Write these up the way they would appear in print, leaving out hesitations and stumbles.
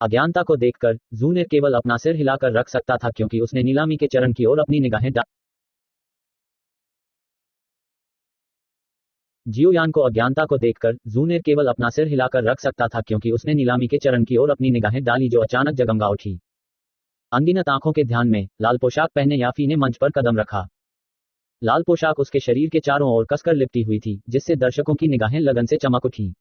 अज्ञानता को देखकर जूनियर केवल अपना सिर हिलाकर रख सकता था क्योंकि उसने नीलामी के चरण की ओर अपनी निगाहें जियोयान को अज्ञानता को देखकर जूनियर केवल अपना सिर हिलाकर रख सकता था क्योंकि उसने नीलामी के चरण की ओर अपनी निगाहें डाली जो अचानक जगमगा उठी। अनगिनत आंखों के ध्यान में लाल पोशाक पहने याफी ने मंच पर कदम रखा। लाल पोशाक उसके शरीर के चारों ओर कसकर लिपटी हुई थी जिससे दर्शकों की निगाहें लगन से चमक उठी।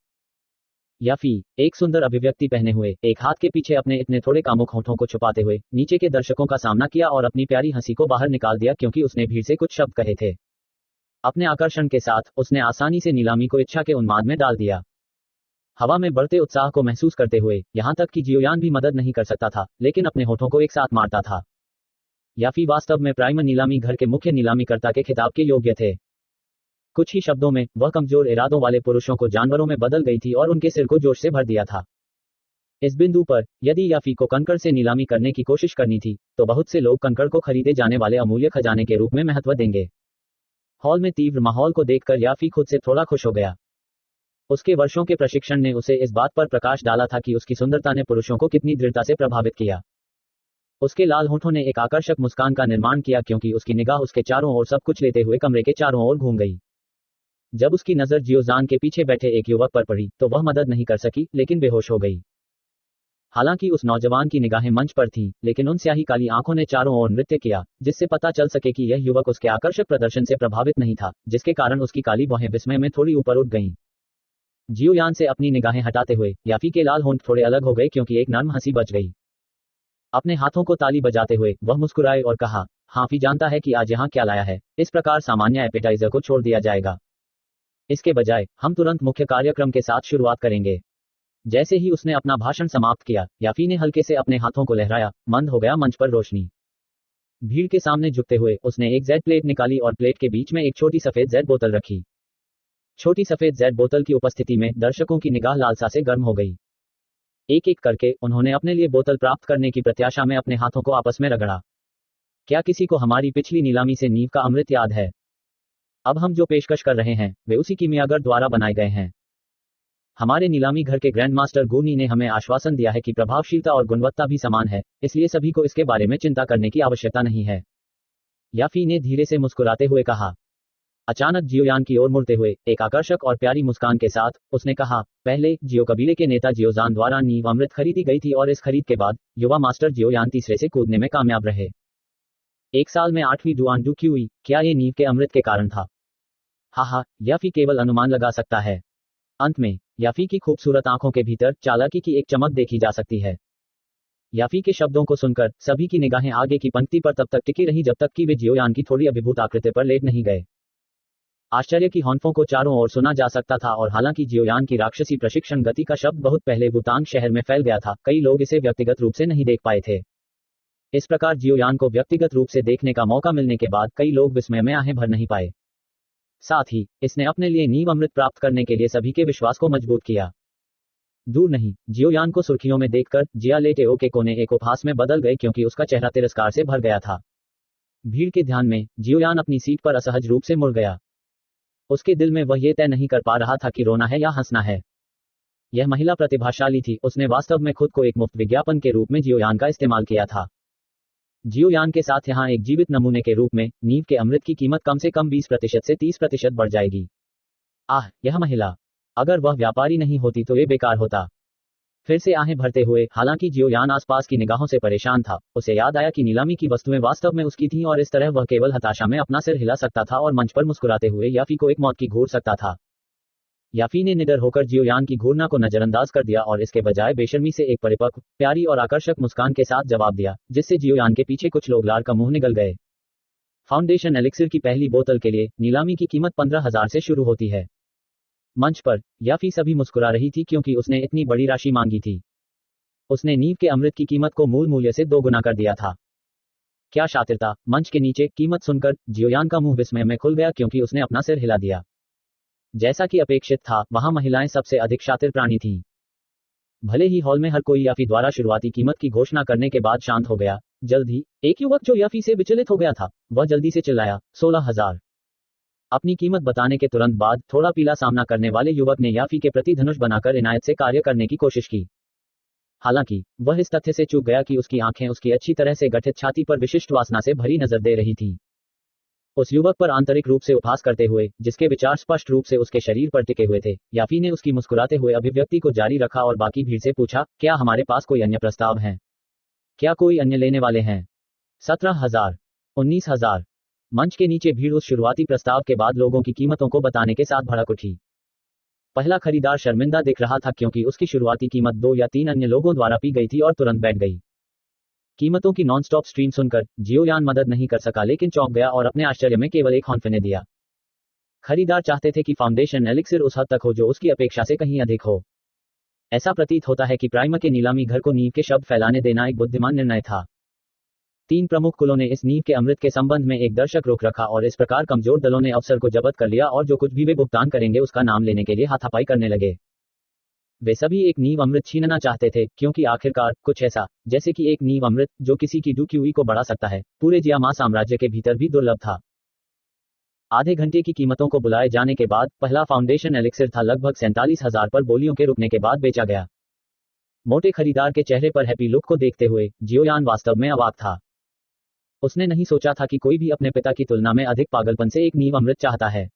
याफी एक सुंदर अभिव्यक्ति पहने हुए एक हाथ के पीछे अपने इतने थोड़े कामुक होठों को छुपाते हुए नीचे के दर्शकों का सामना किया और अपनी प्यारी हंसी को बाहर निकाल दिया क्योंकि उसने भीड़ से कुछ शब्द कहे थे। अपने आकर्षण के साथ उसने आसानी से नीलामी को इच्छा के उन्माद में डाल दिया। हवा में बढ़ते उत्साह को महसूस करते हुए यहां तक कि जियोयान भी मदद नहीं कर सकता था लेकिन अपने होठों को एक साथ मारता था। याफी वास्तव में प्राइमर नीलामी घर के मुख्य नीलामीकर्ता के खिताब के योग्य थे। कुछ ही शब्दों में वह कमजोर इरादों वाले पुरुषों को जानवरों में बदल गई थी और उनके सिर को जोश से भर दिया था। इस बिंदु पर यदि याफी को कंकड़ से नीलामी करने की कोशिश करनी थी तो बहुत से लोग कंकड़ को खरीदे जाने वाले अमूल्य खजाने के रूप में महत्व देंगे। हॉल में तीव्र माहौल को देखकर याफी खुद से थोड़ा खुश हो गया। उसके वर्षों के प्रशिक्षण ने उसे इस बात पर प्रकाश डाला था कि उसकी सुंदरता ने पुरुषों को कितनी दृढ़ता से प्रभावित किया। उसके लाल होठों ने एक आकर्षक मुस्कान का निर्माण किया क्योंकि उसकी निगाह उसके चारों ओर सब कुछ लेते हुए कमरे के चारों ओर घूम गई। जब उसकी नजर जियोजान के पीछे बैठे एक युवक पर पड़ी तो वह मदद नहीं कर सकी लेकिन बेहोश हो गई। हालांकि उस नौजवान की निगाहें मंच पर थी लेकिन उन स्याही काली आंखों ने चारों ओर नृत्य किया जिससे पता चल सके कि यह युवक उसके आकर्षक प्रदर्शन से प्रभावित नहीं था जिसके कारण उसकी काली भौहें विस्मय में थोड़ी ऊपर उठ गईं। जियोयान से अपनी निगाहें हटाते हुए याफी के लाल होंठ थोड़े अलग हो गए क्योंकि एक नर्म हंसी बच गई। अपने हाथों को ताली बजाते हुए वह मुस्कुराए और कहा, हाफी जानता है कि आज यहाँ क्या लाया है। इस प्रकार सामान्य एपेटाइजर को छोड़ दिया जाएगा। इसके बजाय हम तुरंत मुख्य कार्यक्रम के साथ शुरुआत करेंगे। जैसे ही उसने अपना भाषण समाप्त किया याफी ने हल्के से अपने हाथों को लहराया, मंद हो गया मंच पर रोशनी। भीड़ के सामने झुकते हुए उसने एक जेड प्लेट निकाली और प्लेट के बीच में एक छोटी सफेद जेड बोतल रखी। छोटी सफेद जेड बोतल की उपस्थिति में दर्शकों की निगाह लालसा से गर्म हो गई। एक एक करके उन्होंने अपने लिए बोतल प्राप्त करने की प्रत्याशा में अपने हाथों को आपस में रगड़ा। क्या किसी को हमारी पिछली नीलामी से नींव का अमृत याद है? अब हम जो पेशकश कर रहे हैं वे उसी कीमियागर द्वारा बनाए गए हैं। हमारे नीलामी घर के ग्रैंड मास्टर गुनी ने हमें आश्वासन दिया है कि प्रभावशीलता और गुणवत्ता भी समान है, इसलिए सभी को इसके बारे में चिंता करने की आवश्यकता नहीं है। याफी ने धीरे से मुस्कुराते हुए कहा। अचानक जियोयान की ओर मुड़ते हुए एक आकर्षक और प्यारी मुस्कान के साथ उसने कहा, पहले जियो कबीले के नेता जियोजान द्वारा नींव अमृत खरीदी गई थी और इस खरीद के बाद युवा मास्टर जियोयान तीसरे से कूदने में कामयाब रहे। एक साल में 8वीं डुआंडू की हुई, क्या ये नींव के अमृत के कारण था? हा, याफी केवल अनुमान लगा सकता है। अंत में याफी की खूबसूरत आंखों के भीतर चालाकी की एक चमक देखी जा सकती है। याफी के शब्दों को सुनकर सभी की निगाहें आगे की पंक्ति पर तब तक टिकी रही जब तक कि वे जियोयान की थोड़ी अभिभूत आकृति पर लेट नहीं गए। आश्चर्य की हौंफों को चारों ओर सुना जा सकता था और हालांकि जियोयान की राक्षसी प्रशिक्षण गति का शब्द बहुत पहले वुतांग शहर में फैल गया था, कई लोग इसे व्यक्तिगत रूप से नहीं देख पाए थे। इस प्रकार जियोयान को व्यक्तिगत रूप से देखने का मौका मिलने के बाद कई लोग विस्मय में आहें भर नहीं पाए। साथ ही इसने अपने लिए नींव अमृत प्राप्त करने के लिए सभी के विश्वास को मजबूत किया। दूर नहीं, जियोयान को सुर्खियों में देखकर जिया लेटेओ के कोने एक उपहास में बदल गए क्योंकि उसका चेहरा तिरस्कार से भर गया था। भीड़ के ध्यान में जियोयान अपनी सीट पर असहज रूप से मुड़ गया। उसके दिल में वह ये तय नहीं कर पा रहा था कि रोना है या हंसना है। यह महिला प्रतिभाशाली थी, उसने वास्तव में खुद को एक मुफ्त विज्ञापन के रूप में जियोयान का इस्तेमाल किया था। जियोयान के साथ यहाँ एक जीवित नमूने के रूप में नींव के अमृत की कीमत कम से कम 20% से 30% बढ़ जाएगी। यह महिला, अगर वह व्यापारी नहीं होती तो ये बेकार होता। फिर से आहें भरते हुए हालांकि जियोयान आसपास की निगाहों से परेशान था, उसे याद आया कि नीलामी की वस्तुएं वास्तव में उसकी थीं और इस तरह वह केवल हताशा में अपना सिर हिला सकता था और मंच पर मुस्कुराते हुए याफी को एक मौत की घूर सकता था। याफी ने निडर होकर जियोयान की घूरना को नजरअंदाज कर दिया और इसके बजाय बेशर्मी से एक परिपक्व, प्यारी और आकर्षक मुस्कान के साथ जवाब दिया, जिससे जियोयान के पीछे कुछ लोग लार का मुंह निगल गए। फाउंडेशन एलिक्सिर की पहली बोतल के लिए नीलामी की कीमत 15,000 से शुरू होती है। मंच पर याफी सभी मुस्कुरा रही थी क्योंकि उसने इतनी बड़ी राशि मांगी थी। उसने नींव के अमृत की कीमत को मूल मूल्य से 2 गुना कर दिया था। क्या शातिरता! मंच के नीचे कीमत सुनकर जियोयान का मुंह विस्मय में खुल गया क्योंकि उसने अपना सिर हिला दिया। जैसा कि अपेक्षित था, वहां महिलाएं सबसे अधिक शातिर प्राणी थीं। भले ही हॉल में हर कोई याफी द्वारा शुरुआती कीमत की घोषणा करने के बाद शांत हो गया, जल्द ही एक युवक जो याफी से विचलित हो गया था, वह जल्दी से चिल्लाया, 16,000। अपनी कीमत बताने के तुरंत बाद थोड़ा पीला सामना करने वाले युवक ने याफी के प्रति धनुष बनाकर इनायत से कार्य करने की कोशिश की। हालांकि वह इस तथ्य से चूक गया कि उसकी आंखें उसकी अच्छी तरह से गठित छाती पर विशिष्ट वासना से भरी नजर दे रही थी। उस युवक पर आंतरिक रूप से उपहास करते हुए, जिसके विचार स्पष्ट रूप से उसके शरीर पर टिके हुए थे, याफी ने उसकी मुस्कुराते हुए अभिव्यक्ति को जारी रखा और बाकी भीड़ से पूछा, क्या हमारे पास कोई अन्य प्रस्ताव हैं? क्या कोई अन्य लेने वाले हैं? 17,000, 19,000। मंच के नीचे भीड़ उस शुरुआती प्रस्ताव के बाद लोगों की कीमतों को बताने के साथ भड़क उठी। पहला खरीदार शर्मिंदा दिख रहा था क्योंकि उसकी शुरुआती कीमत 2 या 3 अन्य लोगों द्वारा पी गई थी और तुरंत बैठ गई। कीमतों की नॉनस्टॉप स्ट्रीम सुनकर जियोयान मदद नहीं कर सका लेकिन चौंक गया और अपने आश्चर्य में केवल एक हौंफिने दिया। खरीदार चाहते थे कि फाउंडेशन एलिक्सिर उस हद तक हो जो उसकी अपेक्षा से कहीं अधिक हो। ऐसा प्रतीत होता है कि प्राइमा के नीलामी घर को नींव के शब्द फैलाने देना एक बुद्धिमान निर्णय था। 3 प्रमुख कुलों ने इस नींव के अमृत के संबंध में एक दर्शक रोक रखा और इस प्रकार कमजोर दलों ने अवसर को जब्त कर लिया और जो कुछ भी वे भुगतान करेंगे उसका नाम लेने के लिए हाथापाई करने लगे। वे सभी एक नींव अमृत छीनना चाहते थे क्योंकि आखिरकार कुछ ऐसा, जैसे कि एक नींव अमृत जो किसी की डुक्यूई को बढ़ा सकता है, पूरे जियामा साम्राज्य के भीतर भी दुर्लभ था। आधे घंटे की कीमतों को बुलाए जाने के बाद पहला फाउंडेशन एलिक्सिर था लगभग 47,000 पर बोलियों के रुकने के बाद बेचा गया। मोटे खरीदार के चेहरे पर हैप्पी लुक को देखते हुए जियोयान वास्तव में अवाक था। उसने नहीं सोचा था कि कोई भी अपने पिता की तुलना में अधिक पागलपन से एक नींव अमृत चाहता है।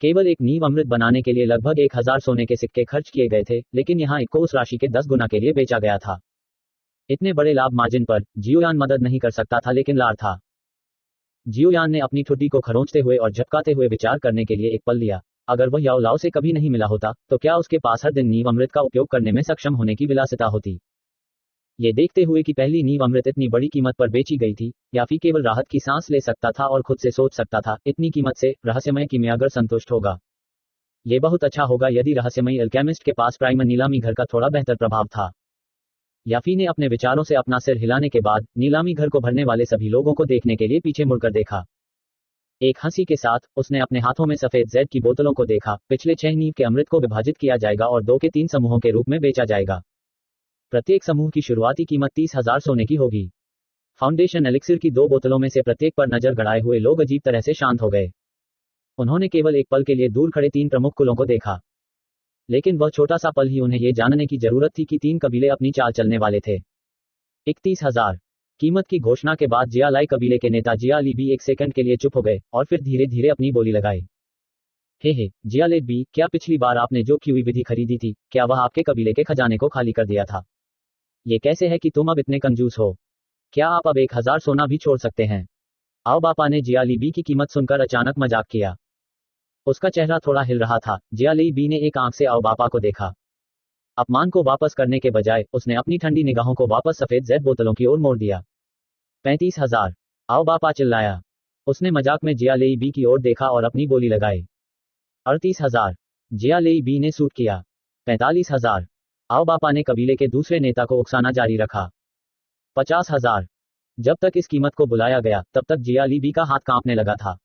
केवल एक नींव अमृत बनाने के लिए लगभग 1,000 सोने के सिक्के खर्च किए गए थे, लेकिन यहाँ एक को उस राशि के 10 गुना के लिए बेचा गया था। इतने बड़े लाभ मार्जिन पर जियोयान मदद नहीं कर सकता था लेकिन लार था। जियोयान ने अपनी ठुड्डी को खरोंचते हुए और झपकाते हुए विचार करने के लिए एक पल लिया। अगर वह याओ लाओ से कभी नहीं मिला होता तो क्या उसके पास हर दिन नींव अमृत का उपयोग करने में सक्षम होने की विलासिता होती? ये देखते हुए कि पहली नींव अमृत इतनी बड़ी कीमत पर बेची गई थी, याफी केवल राहत की सांस ले सकता था और खुद से सोच सकता था, इतनी कीमत से रहस्यमय कीमियागर संतुष्ट होगा। ये बहुत अच्छा होगा यदि रहस्यमयी अल्केमिस्ट के पास प्राइमर नीलामी घर का थोड़ा बेहतर प्रभाव था। याफी ने अपने विचारों से अपना सिर हिलाने के बाद नीलामी घर को भरने वाले सभी लोगों को देखने के लिए पीछे मुड़कर देखा। एक हंसी के साथ उसने अपने हाथों में सफेद जेड की बोतलों को देखा। पिछले 6 नींव के अमृत को विभाजित किया जाएगा और 2 के 3 समूहों के रूप में बेचा जाएगा। प्रत्येक समूह की शुरुआती कीमत 30,000 सोने की होगी। फाउंडेशन एलिक्सिर की 2 बोतलों में से प्रत्येक पर नजर गड़ाए हुए लोग अजीब तरह से शांत हो गए। उन्होंने केवल एक पल के लिए दूर खड़े 3 प्रमुख कुलों को देखा, लेकिन वह छोटा सा पल ही उन्हें यह जानने की जरूरत थी कि 3 कबीले अपनी चाल चलने वाले थे। 31,000 कीमत की घोषणा के बाद जियालाई कबीले के नेता जियाली बी एक सेकंड के लिए चुप हो गए और फिर धीरे धीरे अपनी बोली लगाई। हे जियाले बी, क्या पिछली बार आपने जो क्यूई विधि खरीदी थी, क्या वह आपके कबीले के खजाने को खाली कर दिया था? ये कैसे है कि तुम अब इतने कंजूस हो? क्या आप अब 1,000 सोना भी छोड़ सकते हैं? आओ बापा ने जियाली बी की कीमत सुनकर अचानक मजाक किया। उसका चेहरा थोड़ा हिल रहा था। जियाली बी ने एक आंख से आओ बापा को देखा। अपमान को वापस करने के बजाय उसने अपनी ठंडी निगाहों को वापस सफेद जेड बोतलों की ओर मोड़ दिया। 35,000 आओ बापा चिल्लाया। उसने मजाक में जियाली बी की ओर देखा और अपनी बोली लगाई। 38,000 जियाली बी ने सूट किया। 45,000 आओ बापा ने कबीले के दूसरे नेता को उकसाना जारी रखा। 50,000 जब तक इस कीमत को बुलाया गया तब तक जियाली बी का हाथ कांपने लगा था।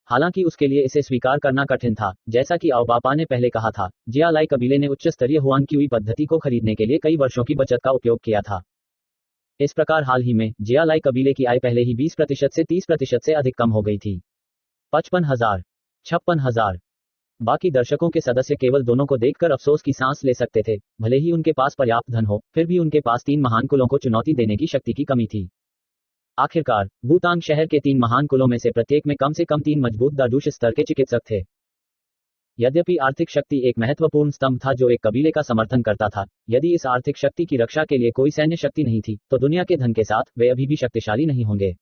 हालांकि उसके लिए इसे स्वीकार करना कठिन था। जैसा कि आओबापा ने पहले कहा था, जियालाई कबीले ने उच्च स्तरीय हुआन क्यूई पद्धति को खरीदने के लिए कई वर्षों की बचत का उपयोग किया था। इस प्रकार हाल ही में जियालाई कबीले की आय पहले ही 20% से 30% से अधिक कम हो गई थी। 55,000 56,000 बाकी दर्शकों के सदस्य केवल दोनों को देखकर अफसोस की सांस ले सकते थे। भले ही उनके पास पर्याप्त धन हो, फिर भी उनके पास 3 महान कुलों को चुनौती देने की शक्ति की कमी थी। आखिरकार वुतांग शहर के 3 महान कुलों में से प्रत्येक में कम से कम 3 मजबूत दादूश स्तर के चिकित्सक थे। यद्यपि आर्थिक शक्ति एक महत्वपूर्ण स्तंभ था जो एक कबीले का समर्थन करता था, यदि इस आर्थिक शक्ति की रक्षा के लिए कोई सैन्य शक्ति नहीं थी तो दुनिया के धन के साथ वे अभी भी शक्तिशाली नहीं होंगे।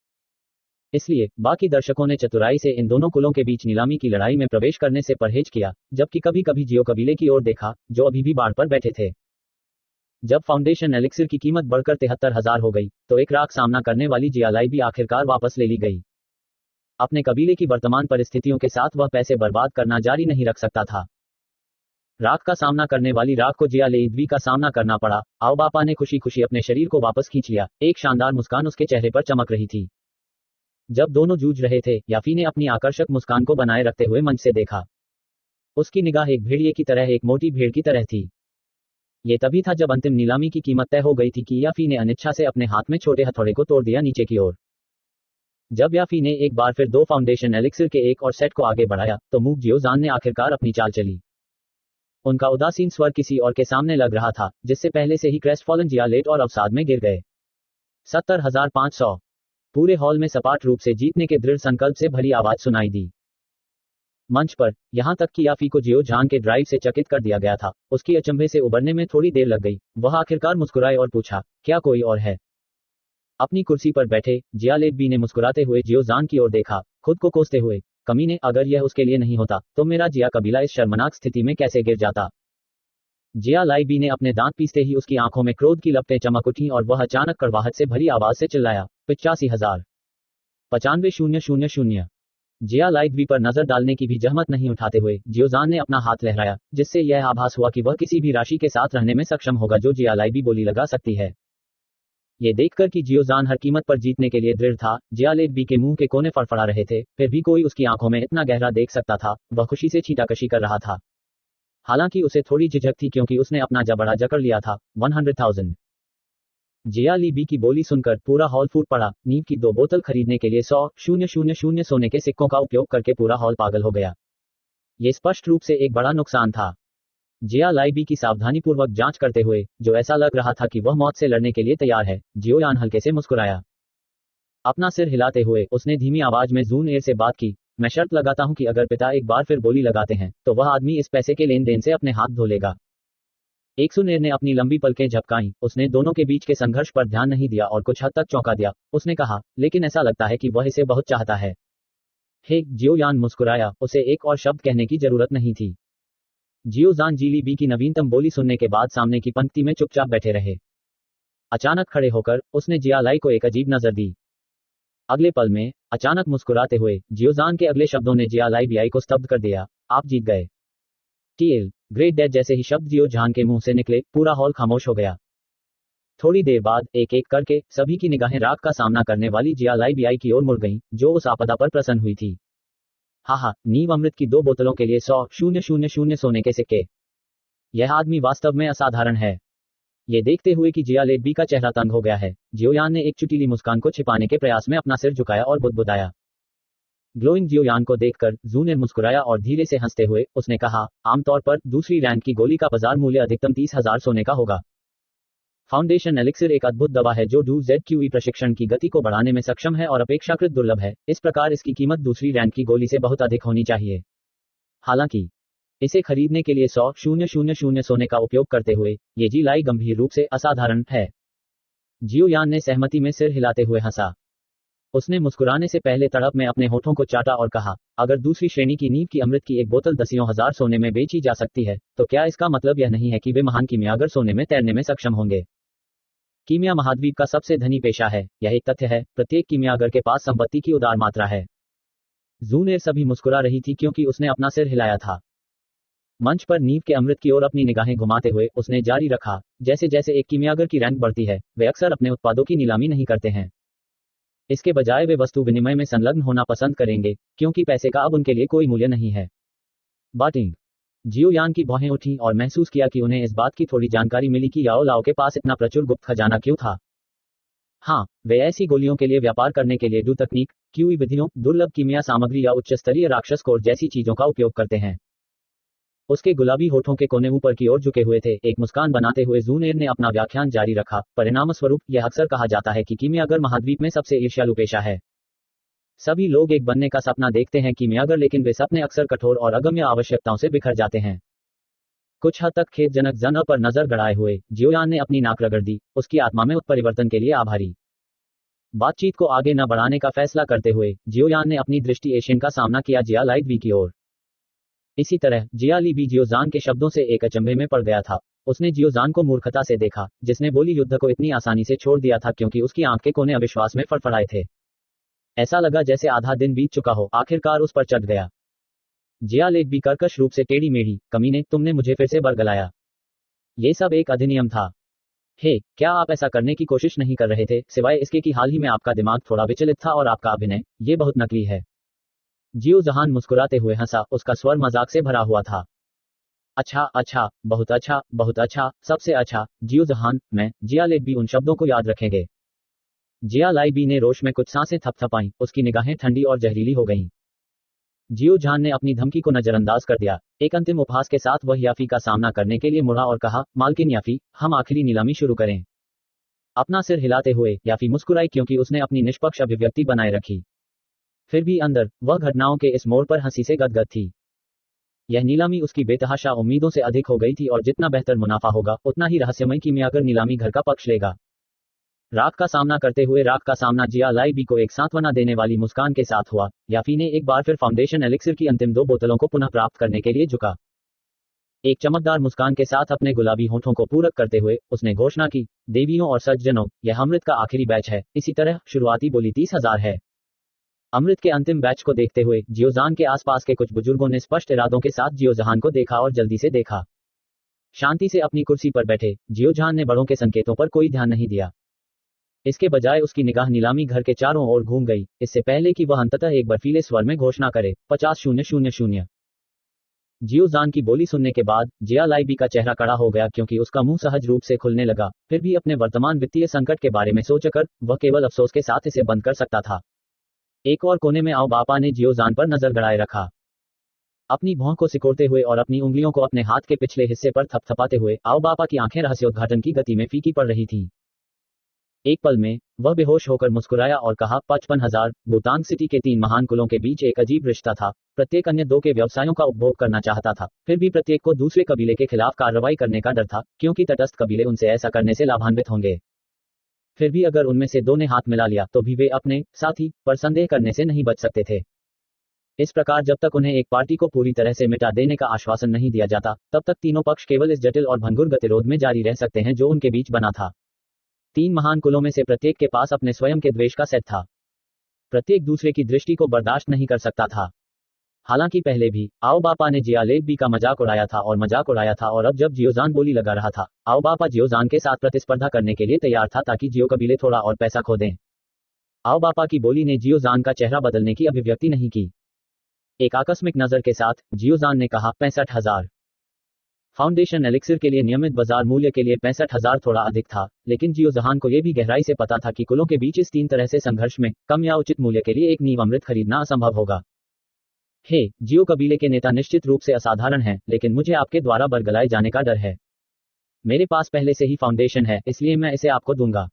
इसलिए बाकी दर्शकों ने चतुराई से इन दोनों कुलों के बीच नीलामी की लड़ाई में प्रवेश करने से परहेज किया, जबकि कभी कभी जियो कबीले की ओर देखा, जो अभी भी बाढ़ पर बैठे थे। जब फाउंडेशन एलिक्सिर की कीमत बढ़कर 73,000 हो गई तो एक राख सामना करने वाली जियालाई भी आखिरकार वापस ले ली गई। अपने कबीले की वर्तमान परिस्थितियों के साथ वह पैसे बर्बाद करना जारी नहीं रख सकता था। राख का सामना करने वाली राख को जियालेइद्वी का सामना करना पड़ा। आओबापा ने खुशी खुशी अपने शरीर को वापस खींच लिया। एक शानदार मुस्कान उसके चेहरे पर चमक रही थी। जब दोनों जूझ रहे थे, याफी ने अपनी आकर्षक मुस्कान को बनाए रखते हुए मंच से देखा। उसकी निगाह एक भेड़िए की तरह, एक मोटी भेड़ की तरह थी। ये तभी था जब अंतिम नीलामी की कीमत तय हो गई थी कि याफी ने अनिच्छा से अपने हाथ में छोटे हथौड़े को तोड़ दिया नीचे की ओर। जब याफी ने एक बार फिर 2 फाउंडेशन एलिक्सिर के एक और सेट को आगे बढ़ाया तो मूक जियोजान ने आखिरकार अपनी चाल चली। उनका उदासीन स्वर किसी और के सामने लग रहा था, जिससे पहले से ही क्रेस्टफॉलन जिया लेट और अवसाद में गिर गए। 70,500। पूरे हॉल में सपाट रूप से जीतने के दृढ़ संकल्प से भरी आवाज सुनाई दी। मंच पर, यहां तक कि याफी को जियो जान के ड्राइव से चकित कर दिया गया था। उसकी अचंभे से उबरने में थोड़ी देर लग गई। वह आखिरकार मुस्कुराए और पूछा, क्या कोई और है? अपनी कुर्सी पर बैठे जिया लेट ने मुस्कुराते हुए जियो जान की ओर देखा, खुद को कोसते हुए, कमीने, अगर यह उसके लिए नहीं होता तो मेरा जिया कबीला इस शर्मनाक स्थिति में कैसे गिर जाता। जिया लाइबी ने अपने दांत पीसते ही उसकी आंखों में क्रोध की लपटें चमक उठी और वह अचानक कड़वाहट से भरी आवाज से चिल्लाया, 85,000। 95,000। जिया लाइबी पर नजर डालने की भी जहमत नहीं उठाते हुए जियोजान ने अपना हाथ लहराया, जिससे यह आभास हुआ कि वह किसी भी राशि के साथ रहने में सक्षम होगा जो जिया लाइबी बोली लगा सकती है। ये देखकर कि जियोजान हर कीमत पर जीतने के लिए दृढ़ था, जिया लेबी के मुंह के कोने फड़फड़ा रहे थे, फिर भी कोई उसकी आंखों में इतना गहरा देख सकता था। वह खुशी से छींटाकशी कर रहा था। हालांकि उसे थोड़ी झिझक थी क्योंकि उसने अपना जबड़ा जकड़ लिया था। 100,000। जिया लीबी की बोली सुनकर पूरा हॉल फूट पड़ा। नींव की 2 बोतल खरीदने के लिए 100,000 सोने के सिक्कों का उपयोग करके पूरा हॉल पागल हो गया। ये स्पष्ट रूप से एक बड़ा नुकसान था। जिया लाइबी की सावधानीपूर्वक जांच करते हुए, जो ऐसा लग रहा था कि वह मौत से लड़ने के लिए तैयार है, जियोयान हल्के से मुस्कुराया। अपना सिर हिलाते हुए उसने धीमी आवाज में जून एयर से बात की, मैं शर्त लगाता हूं कि अगर पिता एक बार फिर बोली लगाते हैं तो वह आदमी इस पैसे के लेन देन से अपने हाथ धो लेगा। एक्सुनेर ने अपनी लंबी पलकें झपकाईं। उसने दोनों के बीच के संघर्ष पर ध्यान नहीं दिया और कुछ हद तक चौंका दिया। उसने कहा, लेकिन ऐसा लगता है कि वह इसे बहुत चाहता है। हे, जियोयान मुस्कुराया, उसे एक और शब्द कहने की जरूरत नहीं थी। जियोजान जी लीबी की नवीनतम बोली सुनने के बाद सामने की पंक्ति में चुपचाप बैठे रहे। अचानक खड़े होकर उसने जियालाई को एक अजीब नजर दी। अगले पल में, अचानक मुस्कुराते हुए जियोजान के अगले शब्दों ने जियालाई बियाई को स्तब्ध कर दिया, आप जीत गए। टीएल ग्रेट डेड जैसे ही शब्द जियोजान के मुंह से निकले, पूरा हॉल खामोश हो गया। थोड़ी देर बाद एक एक करके सभी की निगाहें रात का सामना करने वाली जियालाई बियाई की ओर मुड़ गईं, जो उस आपदा पर प्रसन्न हुई थी। हाहा, नींव अमृत की 2 बोतलों के लिए 100,000 सोने के सिक्के। यह आदमी वास्तव में असाधारण है। ये देखते हुए कि जिया लेबी का चेहरा तंग हो गया है, जियोयान ने एक चुटीली मुस्कान को छिपाने के प्रयास में अपना सिर झुकाया और बुदबुदाया। ग्लोइंग जियोयान को देखकर जू ने मुस्कुराया और धीरे से हंसते हुए उसने कहा, आमतौर पर दूसरी रैंक की गोली का बाजार मूल्य अधिकतम 30,000 सोने का होगा। फाउंडेशन एलिक्सिर एक अद्भुत दवा है जो डू ZQE प्रशिक्षण की गति को बढ़ाने में सक्षम है और अपेक्षाकृत दुर्लभ है। इस प्रकार इसकी कीमत दूसरी रैंक की गोली से बहुत अधिक होनी चाहिए। हालांकि इसे खरीदने के लिए 100,000 सोने का उपयोग करते हुए ये जी लाई गंभीर रूप से असाधारण है। जियोयान ने सहमति में सिर हिलाते हुए हंसा। उसने मुस्कुराने से पहले तड़प में अपने होठों को चाटा और कहा, अगर दूसरी श्रेणी की नींव की अमृत की एक बोतल 10,000 सोने में बेची जा सकती है, तो क्या इसका मतलब यह नहीं है कि वे महान कीमियागर सोने में तैरने में सक्षम होंगे? कीमिया महाद्वीप का सबसे धनी पेशा है, यह एक तथ्य है। प्रत्येक कीमियागर के पास संपत्ति की उदार मात्रा है। जूनेर सभी मुस्कुरा रही थी क्योंकि उसने अपना सिर हिलाया था। मंच पर नींव के अमृत की ओर अपनी निगाहें घुमाते हुए उसने जारी रखा, जैसे जैसे एक कीमियागर की रैंक बढ़ती है, वे अक्सर अपने उत्पादों की नीलामी नहीं करते हैं। इसके बजाय वे वस्तु विनिमय में संलग्न होना पसंद करेंगे, क्योंकि पैसे का अब उनके लिए कोई मूल्य नहीं है। बाटिंग। जियोयान की भौहें उठी और महसूस किया कि उन्हें इस बात की थोड़ी जानकारी मिली कि याओ लाओ के पास इतना प्रचुर गुप्त खजाना क्यों था। हाँ, वे ऐसी गोलियों के लिए व्यापार करने के लिए डू तकनीक, QE विधियों, दुर्लभ कीमिया सामग्री या उच्च स्तरीय राक्षस कोर जैसी चीजों का उपयोग करते हैं। उसके गुलाबी होठों के कोने ऊपर की ओर झुके हुए थे। एक मुस्कान बनाते हुए जूनेर ने अपना व्याख्यान जारी रखा, परिणामस्वरूप यह अक्सर कहा जाता है कि कीमियागर महाद्वीप में सबसे ईर्ष्यालु पेशा है। सभी लोग एक बनने का सपना देखते हैं कीमियागर, लेकिन वे सपने अक्सर कठोर और अगम्य आवश्यकताओं से बिखर जाते हैं। कुछ हद तक खेदजनक जन पर नजर गड़ाए हुए जियोयान ने अपनी नाक रगड़ दी, उसकी आत्मा में उत्परिवर्तन के लिए आभारी। बातचीत को आगे न बढ़ाने का फैसला करते हुए जियोयान ने अपनी दृष्टि एशियन का सामना किया जिया लाइबी की ओर। इसी तरह जिया लीबी जियोजान के शब्दों से एक अचंभे में पड़ गया था। उसने जियोजान को मूर्खता से देखा, जिसने बोली युद्ध को इतनी आसानी से छोड़ दिया था क्योंकि उसकी आंख के कोने अविश्वास में फड़फड़ाए थे। ऐसा लगा जैसे आधा दिन बीत चुका हो, आखिरकार उस पर चढ़ गया। जिया लेबी कर्कश रूप से टेढ़ी मेढ़ी, कमीने, तुमने मुझे फिर से बरगलाया। ये सब एक अधिनियम था। हे, क्या आप ऐसा करने की कोशिश नहीं कर रहे थे, सिवाय इसके कि हाल ही में आपका दिमाग थोड़ा विचलित था और आपका अभिनय, ये बहुत नकली है। जियो जहान मुस्कुराते हुए हंसा, उसका स्वर मजाक से भरा हुआ था। अच्छा अच्छा, बहुत अच्छा, बहुत अच्छा, सबसे अच्छा, जियो जहान, मैं, जिया लेबी उन शब्दों को याद रखेंगे। जिया लाइबी ने रोश में कुछ सांसें थपथपाईं, उसकी निगाहें ठंडी और जहरीली हो गईं। जियो जान ने अपनी धमकी को नजरअंदाज कर दिया। एक अंतिम उपहास के साथ वह याफी का सामना करने के लिए मुड़ा और कहा, मालकिन याफी, हम आखिरी नीलामी शुरू करें। अपना सिर हिलाते हुए याफी मुस्कुराई क्योंकि उसने अपनी निष्पक्ष अभिव्यक्ति बनाए रखी। फिर भी अंदर वह घटनाओं के इस मोड़ पर हंसी से गदगद थी। यह नीलामी उसकी बेतहाशा उम्मीदों से अधिक हो गई थी और जितना बेहतर मुनाफा होगा उतना ही रहस्यमय कीमियागर नीलामी घर का पक्ष लेगा। रात का सामना करते हुए रात का सामना जिया लाई बी को एक सांत्वना देने वाली मुस्कान के साथ हुआ। याफी ने एक बार फिर फाउंडेशन एलिक्सिर की अंतिम 2 बोतलों को पुनः प्राप्त करने के लिए झुका। एक चमकदार मुस्कान के साथ अपने गुलाबी होठों को पूरक करते हुए उसने घोषणा की, देवियों और सज्जनों, यह अमृत का आखिरी बैच है। इसी तरह शुरुआती बोली 30,000 है। अमृत के अंतिम बैच को देखते हुए जियोजान के आसपास के कुछ बुजुर्गों ने स्पष्ट इरादों के साथ जियोजहान को देखा और जल्दी से देखा। शांति से अपनी कुर्सी पर बैठे जियोजान ने बड़ों के संकेतों पर कोई ध्यान नहीं दिया। इसके बजाय उसकी निगाह नीलामी घर के चारों ओर घूम गई, इससे पहले कि वह अंततः एक बर्फीले स्वर में घोषणा करे, 50,000। जियोजान की बोली सुनने के बाद जिया लाइबी का चेहरा कड़ा हो गया क्योंकि उसका मुंह सहज रूप से खुलने लगा। फिर भी अपने वर्तमान वित्तीय संकट के बारे में सोचकर वह केवल अफसोस के साथ इसे बंद कर सकता था। एक और कोने में आओ बापा ने जियोजान पर नजर गड़ाए रखा। अपनी भौं को सिकोड़ते हुए और अपनी उंगलियों को अपने हाथ के पिछले हिस्से पर थपथपाते हुए आओ बापा की आंखें रहस्योद्घाटन की गति में फीकी पड़ रही थीं। एक पल में वह बेहोश होकर मुस्कुराया और कहा, 55,000। भूतांग सिटी के 3 महान कुलों के बीच एक अजीब रिश्ता था। प्रत्येक अन्य 2 के व्यवसायों का उपभोग करना चाहता था, फिर भी प्रत्येक को दूसरे कबीले के खिलाफ कार्रवाई करने का डर था, क्योंकि तटस्थ कबीले उनसे ऐसा करने से लाभान्वित होंगे। फिर भी अगर उनमें से 2 ने हाथ मिला लिया तो भी वे अपने साथी पर संदेह करने से नहीं बच सकते थे। इस प्रकार जब तक उन्हें एक पार्टी को पूरी तरह से मिटा देने का आश्वासन नहीं दिया जाता, तब तक तीनों पक्ष केवल इस जटिल और भंगुर गतिरोध में जारी रह सकते हैं जो उनके बीच बना था। 3 महान कुलों में से प्रत्येक के पास अपने स्वयं के द्वेष का सेट था। प्रत्येक दूसरे की दृष्टि को बर्दाश्त नहीं कर सकता था। हालांकि पहले भी आओ बापा ने जिया लेबी का मजाक उड़ाया था और अब जब जियोजान बोली लगा रहा था, आओ बापा जियोजान के साथ प्रतिस्पर्धा करने के लिए तैयार था ताकि जियो कबीले थोड़ा और पैसा खो दें। आओ बापा की बोली ने जियोजान का चेहरा बदलने की अभिव्यक्ति नहीं की। एक आकस्मिक नजर के साथ जियोजान ने कहा, 65,000। फाउंडेशन एलिक्सिर के लिए नियमित बाजार मूल्य के लिए 65,000 थोड़ा अधिक था, लेकिन जियोजहान को यह भी गहराई से पता था कि कुलों के बीच इस 3 तरह से संघर्ष में कम या उचित मूल्य के लिए एक नींव अमृत खरीदना असंभव होगा। हे, जियो कबीले के नेता निश्चित रूप से असाधारण हैं, लेकिन मुझे आपके द्वारा बरगलाए जाने का डर है। मेरे पास पहले से ही फाउंडेशन है, इसलिए मैं इसे आपको दूंगा।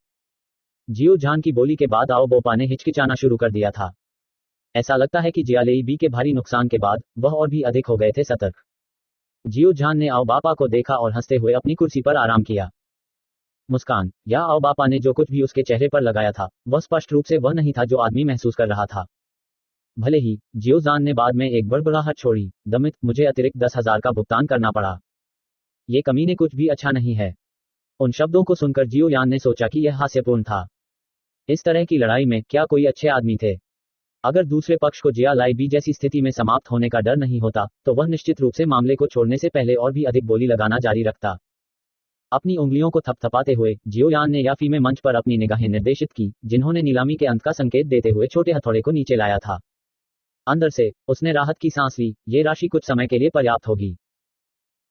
जियोजान की बोली के बाद आओ बोपा ने हिचकिचाना शुरू कर दिया था। ऐसा लगता है कि जियालेई बी के भारी नुकसान के बाद वह और भी अधिक हो गए थे सतर्क। जियोजान ने आओ बापा को देखा और हंसते हुए अपनी कुर्सी पर आराम किया। मुस्कान या आओ बापा ने जो कुछ भी उसके चेहरे पर लगाया था वह स्पष्ट रूप से वह नहीं था जो आदमी महसूस कर रहा था। भले ही जियोजान ने बाद में एक बड़बड़ाहट छोड़ी, दमित, मुझे अतिरिक्त 10,000 का भुगतान करना पड़ा। ये कमीने कुछ भी अच्छा नहीं है। उन शब्दों को सुनकर जियोयान ने सोचा कि यह हास्यपूर्ण था। इस तरह की लड़ाई में क्या कोई अच्छे आदमी थे? अगर दूसरे पक्ष को जिया लाई बी जैसी स्थिति में समाप्त होने का डर नहीं होता, तो वह निश्चित रूप से मामले को छोड़ने से पहले और भी अधिक बोली लगाना जारी रखता। अपनी उंगलियों को थपथपाते हुए जियोयान ने याफी में मंच पर अपनी निगाहें निर्देशित की, जिन्होंने नीलामी के अंत का संकेत देते हुए छोटे हथौड़े को नीचे लाया था। अंदर से उसने राहत की सांस ली, ये राशि कुछ समय के लिए पर्याप्त होगी।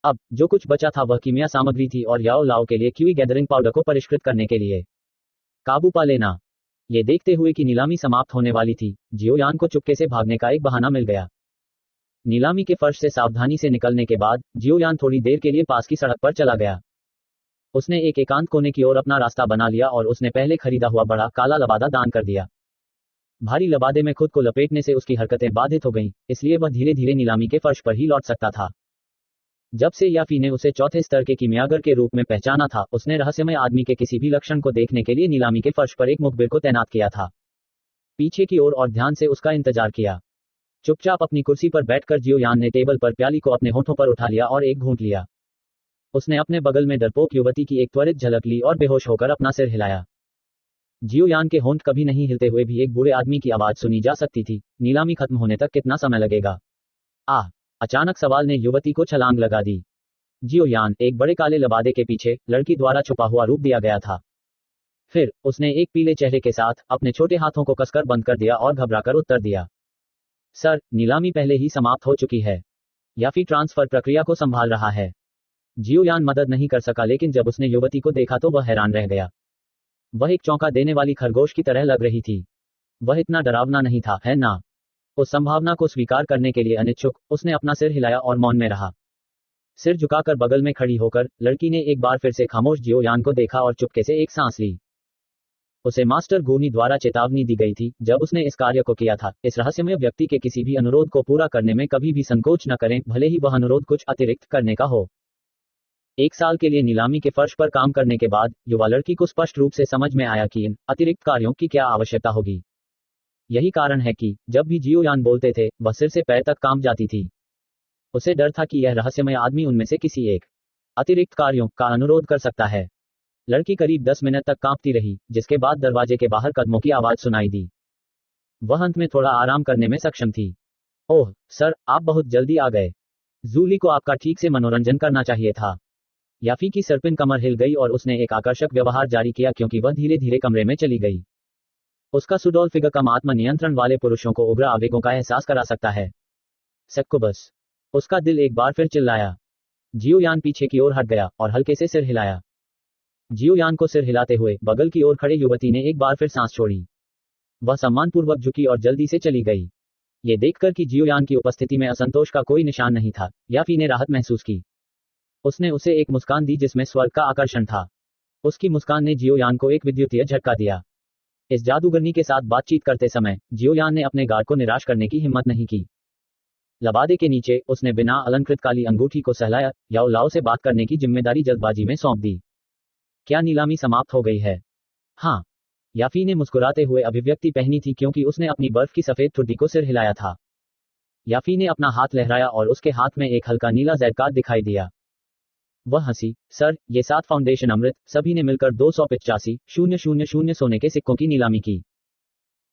अब जो कुछ बचा था वह कीमिया सामग्री थी और याओ लाओ के लिए क्यूई गैदरिंग पाउडर को परिष्कृत करने के लिए काबू पा लेना। ये देखते हुए कि नीलामी समाप्त होने वाली थी, जियोयान को चुपके से भागने का एक बहाना मिल गया। नीलामी के फर्श से सावधानी से निकलने के बाद जियोयान थोड़ी देर के लिए पास की सड़क पर चला गया। उसने एक एकांत कोने की ओर अपना रास्ता बना लिया और उसने पहले खरीदा हुआ बड़ा काला लबादा दान कर दिया। भारी लबादे में खुद को लपेटने से उसकी हरकतें बाधित हो गईं, इसलिए वह धीरे धीरे नीलामी के फर्श पर ही लौट सकता था। जब से याफी ने उसे चौथे स्तर के कीमियागर के रूप में पहचाना था, उसने रहस्यमय आदमी के किसी भी लक्षण को देखने के लिए नीलामी के फर्श पर एक मुखबिर को तैनात किया था। पीछे की ओर और ध्यान से उसका इंतजार किया। चुपचाप अपनी कुर्सी पर बैठकर जियोयान ने टेबल पर प्याली को अपने होठों पर उठा लिया और एक घूंट लिया। उसने अपने बगल में डरपोक युवती की एक त्वरित झलक ली और बेहोश होकर अपना सिर हिलाया। जियोयान के होंठ कभी नहीं हिलते हुए भी एक बूढ़े आदमी की आवाज सुनी जा सकती थी, नीलामी खत्म होने तक कितना समय लगेगा? अचानक सवाल ने युवती को छलांग लगा दी। जियोयान, एक बड़े काले लबादे के पीछे लड़की द्वारा छुपा हुआ रूप दिया गया था। फिर उसने एक पीले चेहरे के साथ अपने छोटे हाथों को कसकर बंद कर दिया और घबराकर उत्तर दिया, सर, नीलामी पहले ही समाप्त हो चुकी है। याफी ट्रांसफर प्रक्रिया को संभाल रहा है। जियोयान मदद नहीं कर सका, लेकिन जब उसने युवती को देखा तो वह हैरान रह गया। वह एक चौंका देने वाली खरगोश की तरह लग रही थी। वह इतना डरावना नहीं था, है ना? उस संभावना को स्वीकार करने के लिए अनिच्छुक, उसने अपना सिर हिलाया और मौन में रहा। सिर झुकाकर बगल में खड़ी होकर लड़की ने एक बार फिर से खामोश जियो यान को देखा और चुपके से एक सांस ली। उसे मास्टर गोनी द्वारा चेतावनी दी गई थी जब उसने इस कार्य को किया था, इस रहस्यमय व्यक्ति के किसी भी अनुरोध को पूरा करने में कभी भी संकोच न करें, भले ही वह अनुरोध कुछ अतिरिक्त करने का हो। 1 साल के लिए नीलामी के फर्श पर काम करने के बाद युवा लड़की को स्पष्ट रूप से समझ में आया कि इन अतिरिक्त कार्यों की क्या आवश्यकता होगी। यही कारण है कि जब भी जियो यान बोलते थे वह सिर से पैर तक काम जाती थी। उसे डर था कि यह रहस्यमय आदमी उनमें से किसी एक अतिरिक्त कार्यों का अनुरोध कर सकता है। लड़की करीब 10 मिनट तक कांपती रही, जिसके बाद दरवाजे के बाहर कदमों की आवाज सुनाई दी। वह अंत में थोड़ा आराम करने में सक्षम थी। ओह सर, आप बहुत जल्दी आ गए। जूली को आपका ठीक से मनोरंजन करना चाहिए था। याफी की सरपिन कमर हिल गई और उसने एक आकर्षक व्यवहार जारी किया क्योंकि वह धीरे धीरे कमरे में चली गई। उसका सुडोल फिगर कम आत्म नियंत्रण वाले पुरुषों को उग्र आवेगों का एहसास करा सकता है। सक्कुबस, उसका दिल एक बार फिर चिल्लाया। जियो यान पीछे की ओर हट गया और हल्के से सिर हिलाया। जियो यान को सिर हिलाते हुए बगल की ओर खड़े युवती ने एक बार फिर सांस छोड़ी। वह सम्मानपूर्वक झुकी और जल्दी से चली गई। ये देखकर कि जियो यान की उपस्थिति में असंतोष का कोई निशान नहीं था, याफी ने राहत महसूस की। उसने उसे एक मुस्कान दी जिसमें स्वर्ग का आकर्षण था। उसकी मुस्कान ने जियो यान को एक विद्युतीय झटका दिया। इस जादूगरनी के साथ बातचीत करते समय जियो यान ने अपने गार्ड को निराश करने की हिम्मत नहीं की। लबादे के नीचे उसने बिना अलंकृत काली अंगूठी को सहलाया, याओ लाओ से बात करने की जिम्मेदारी जल्दबाजी में सौंप दी। क्या नीलामी समाप्त हो गई है? हाँ, याफी ने मुस्कुराते हुए अभिव्यक्ति पहनी थी क्योंकि उसने अपनी बर्फ की सफेद ठुड्डी को सिर हिलाया था। याफी ने अपना हाथ लहराया और उसके हाथ में एक हल्का नीला जेड कार्ड दिखाई दिया। वह हंसी, सर, ये 7 फाउंडेशन अमृत, सभी ने मिलकर 285,000 सोने के सिक्कों की नीलामी की।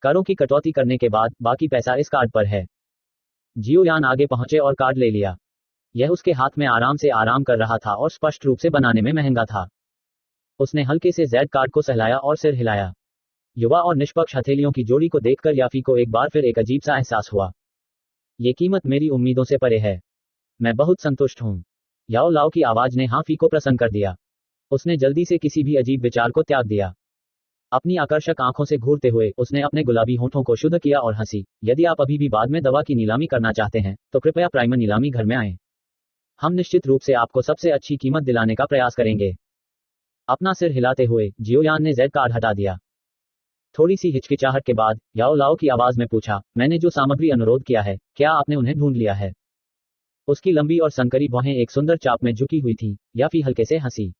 करों की कटौती करने के बाद बाकी पैसा इस कार्ड पर है। जियो यान आगे पहुंचे और कार्ड ले लिया। यह उसके हाथ में आराम से आराम कर रहा था और स्पष्ट रूप से बनाने में महंगा था। उसने हल्के से जेड कार्ड को सहलाया और सिर हिलाया। युवा और निष्पक्ष हथेलियों की जोड़ी को देखकर याफी को एक बार फिर एक अजीब सा एहसास हुआ। ये कीमत मेरी उम्मीदों से परे है। मैं बहुत संतुष्ट हूं। याओ लाओ की आवाज ने हाफी को प्रसन्न कर दिया। उसने जल्दी से किसी भी अजीब विचार को त्याग दिया। अपनी आकर्षक आंखों से घूरते हुए उसने अपने गुलाबी होठों को शुद्ध किया और हंसी। यदि आप अभी भी बाद में दवा की नीलामी करना चाहते हैं तो कृपया प्राइमर नीलामी घर में आएं। हम निश्चित रूप से आपको सबसे अच्छी कीमत दिलाने का प्रयास करेंगे। अपना सिर हिलाते हुए जियो यान ने जेड कार्ड हटा दिया। थोड़ी सी हिचकिचाहट के बाद याओ लाओ की आवाज में पूछा, मैंने जो सामग्री अनुरोध किया है, क्या आपने उन्हें ढूंढ लिया है? उसकी लंबी और संकरी बाहें एक सुंदर चाप में झुकी हुई थी। याफी हल्के से हंसी।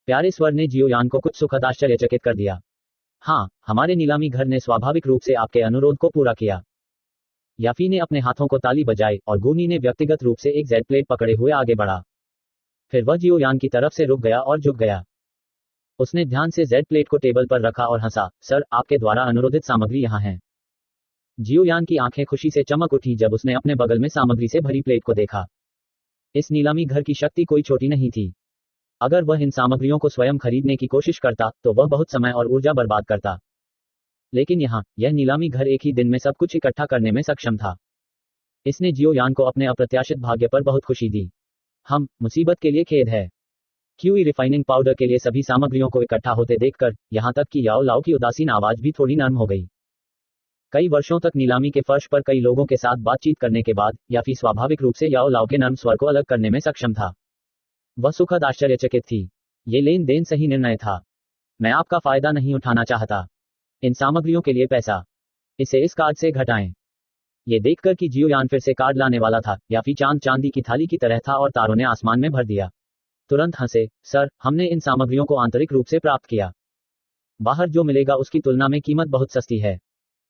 प्यारे स्वर ने जियो यान को कुछ सुखद आश्चर्यचकित कर दिया। हाँ, हमारे नीलामी घर ने स्वाभाविक रूप से आपके अनुरोध को पूरा किया। याफी ने अपने हाथों को ताली बजाई और गूनी ने व्यक्तिगत रूप से एक जेड प्लेट पकड़े हुए आगे बढ़ा। फिर वह जियो यान की तरफ से रुक गया और झुक गया। उसने ध्यान से जेड प्लेट को टेबल पर रखा और हंसा, सर, आपके द्वारा अनुरोधित सामग्री यहाँ है। जियो यान की आंखें खुशी से चमक उठी जब उसने अपने बगल में सामग्री से भरी प्लेट को देखा। इस नीलामी घर की शक्ति कोई छोटी नहीं थी। अगर वह इन सामग्रियों को स्वयं खरीदने की कोशिश करता तो वह बहुत समय और ऊर्जा बर्बाद करता। लेकिन यहाँ यह नीलामी घर एक ही दिन में सब कुछ इकट्ठा करने में सक्षम था। इसने जियो यान को अपने अप्रत्याशित भाग्य पर बहुत खुशी दी। हम मुसीबत के लिए खेद है। क्यूई रिफाइनिंग पाउडर के लिए सभी सामग्रियों को इकट्ठा होते देखकर यहां तक कि याओ लाओ की उदासीन आवाज भी थोड़ी नर्म हो गई। कई वर्षों तक नीलामी के फर्श पर कई लोगों के साथ बातचीत करने के बाद याफी स्वाभाविक रूप से याओ लाओ के नर्म स्वर को अलग करने में सक्षम था। वह सुखद आश्चर्यचकित थी। ये लेन देन सही निर्णय था। मैं आपका फायदा नहीं उठाना चाहता। इन सामग्रियों के लिए पैसा, इसे इस कार्ड से घटाएं। ये देखकर कि जियो यान फिर से कार्ड लाने वाला था, याफी चांद चांदी की थाली की तरह था और तारों ने आसमान में भर दिया। तुरंत हंसे, सर, हमने इन सामग्रियों को आंतरिक रूप से प्राप्त किया। बाहर जो मिलेगा उसकी तुलना में कीमत बहुत सस्ती है।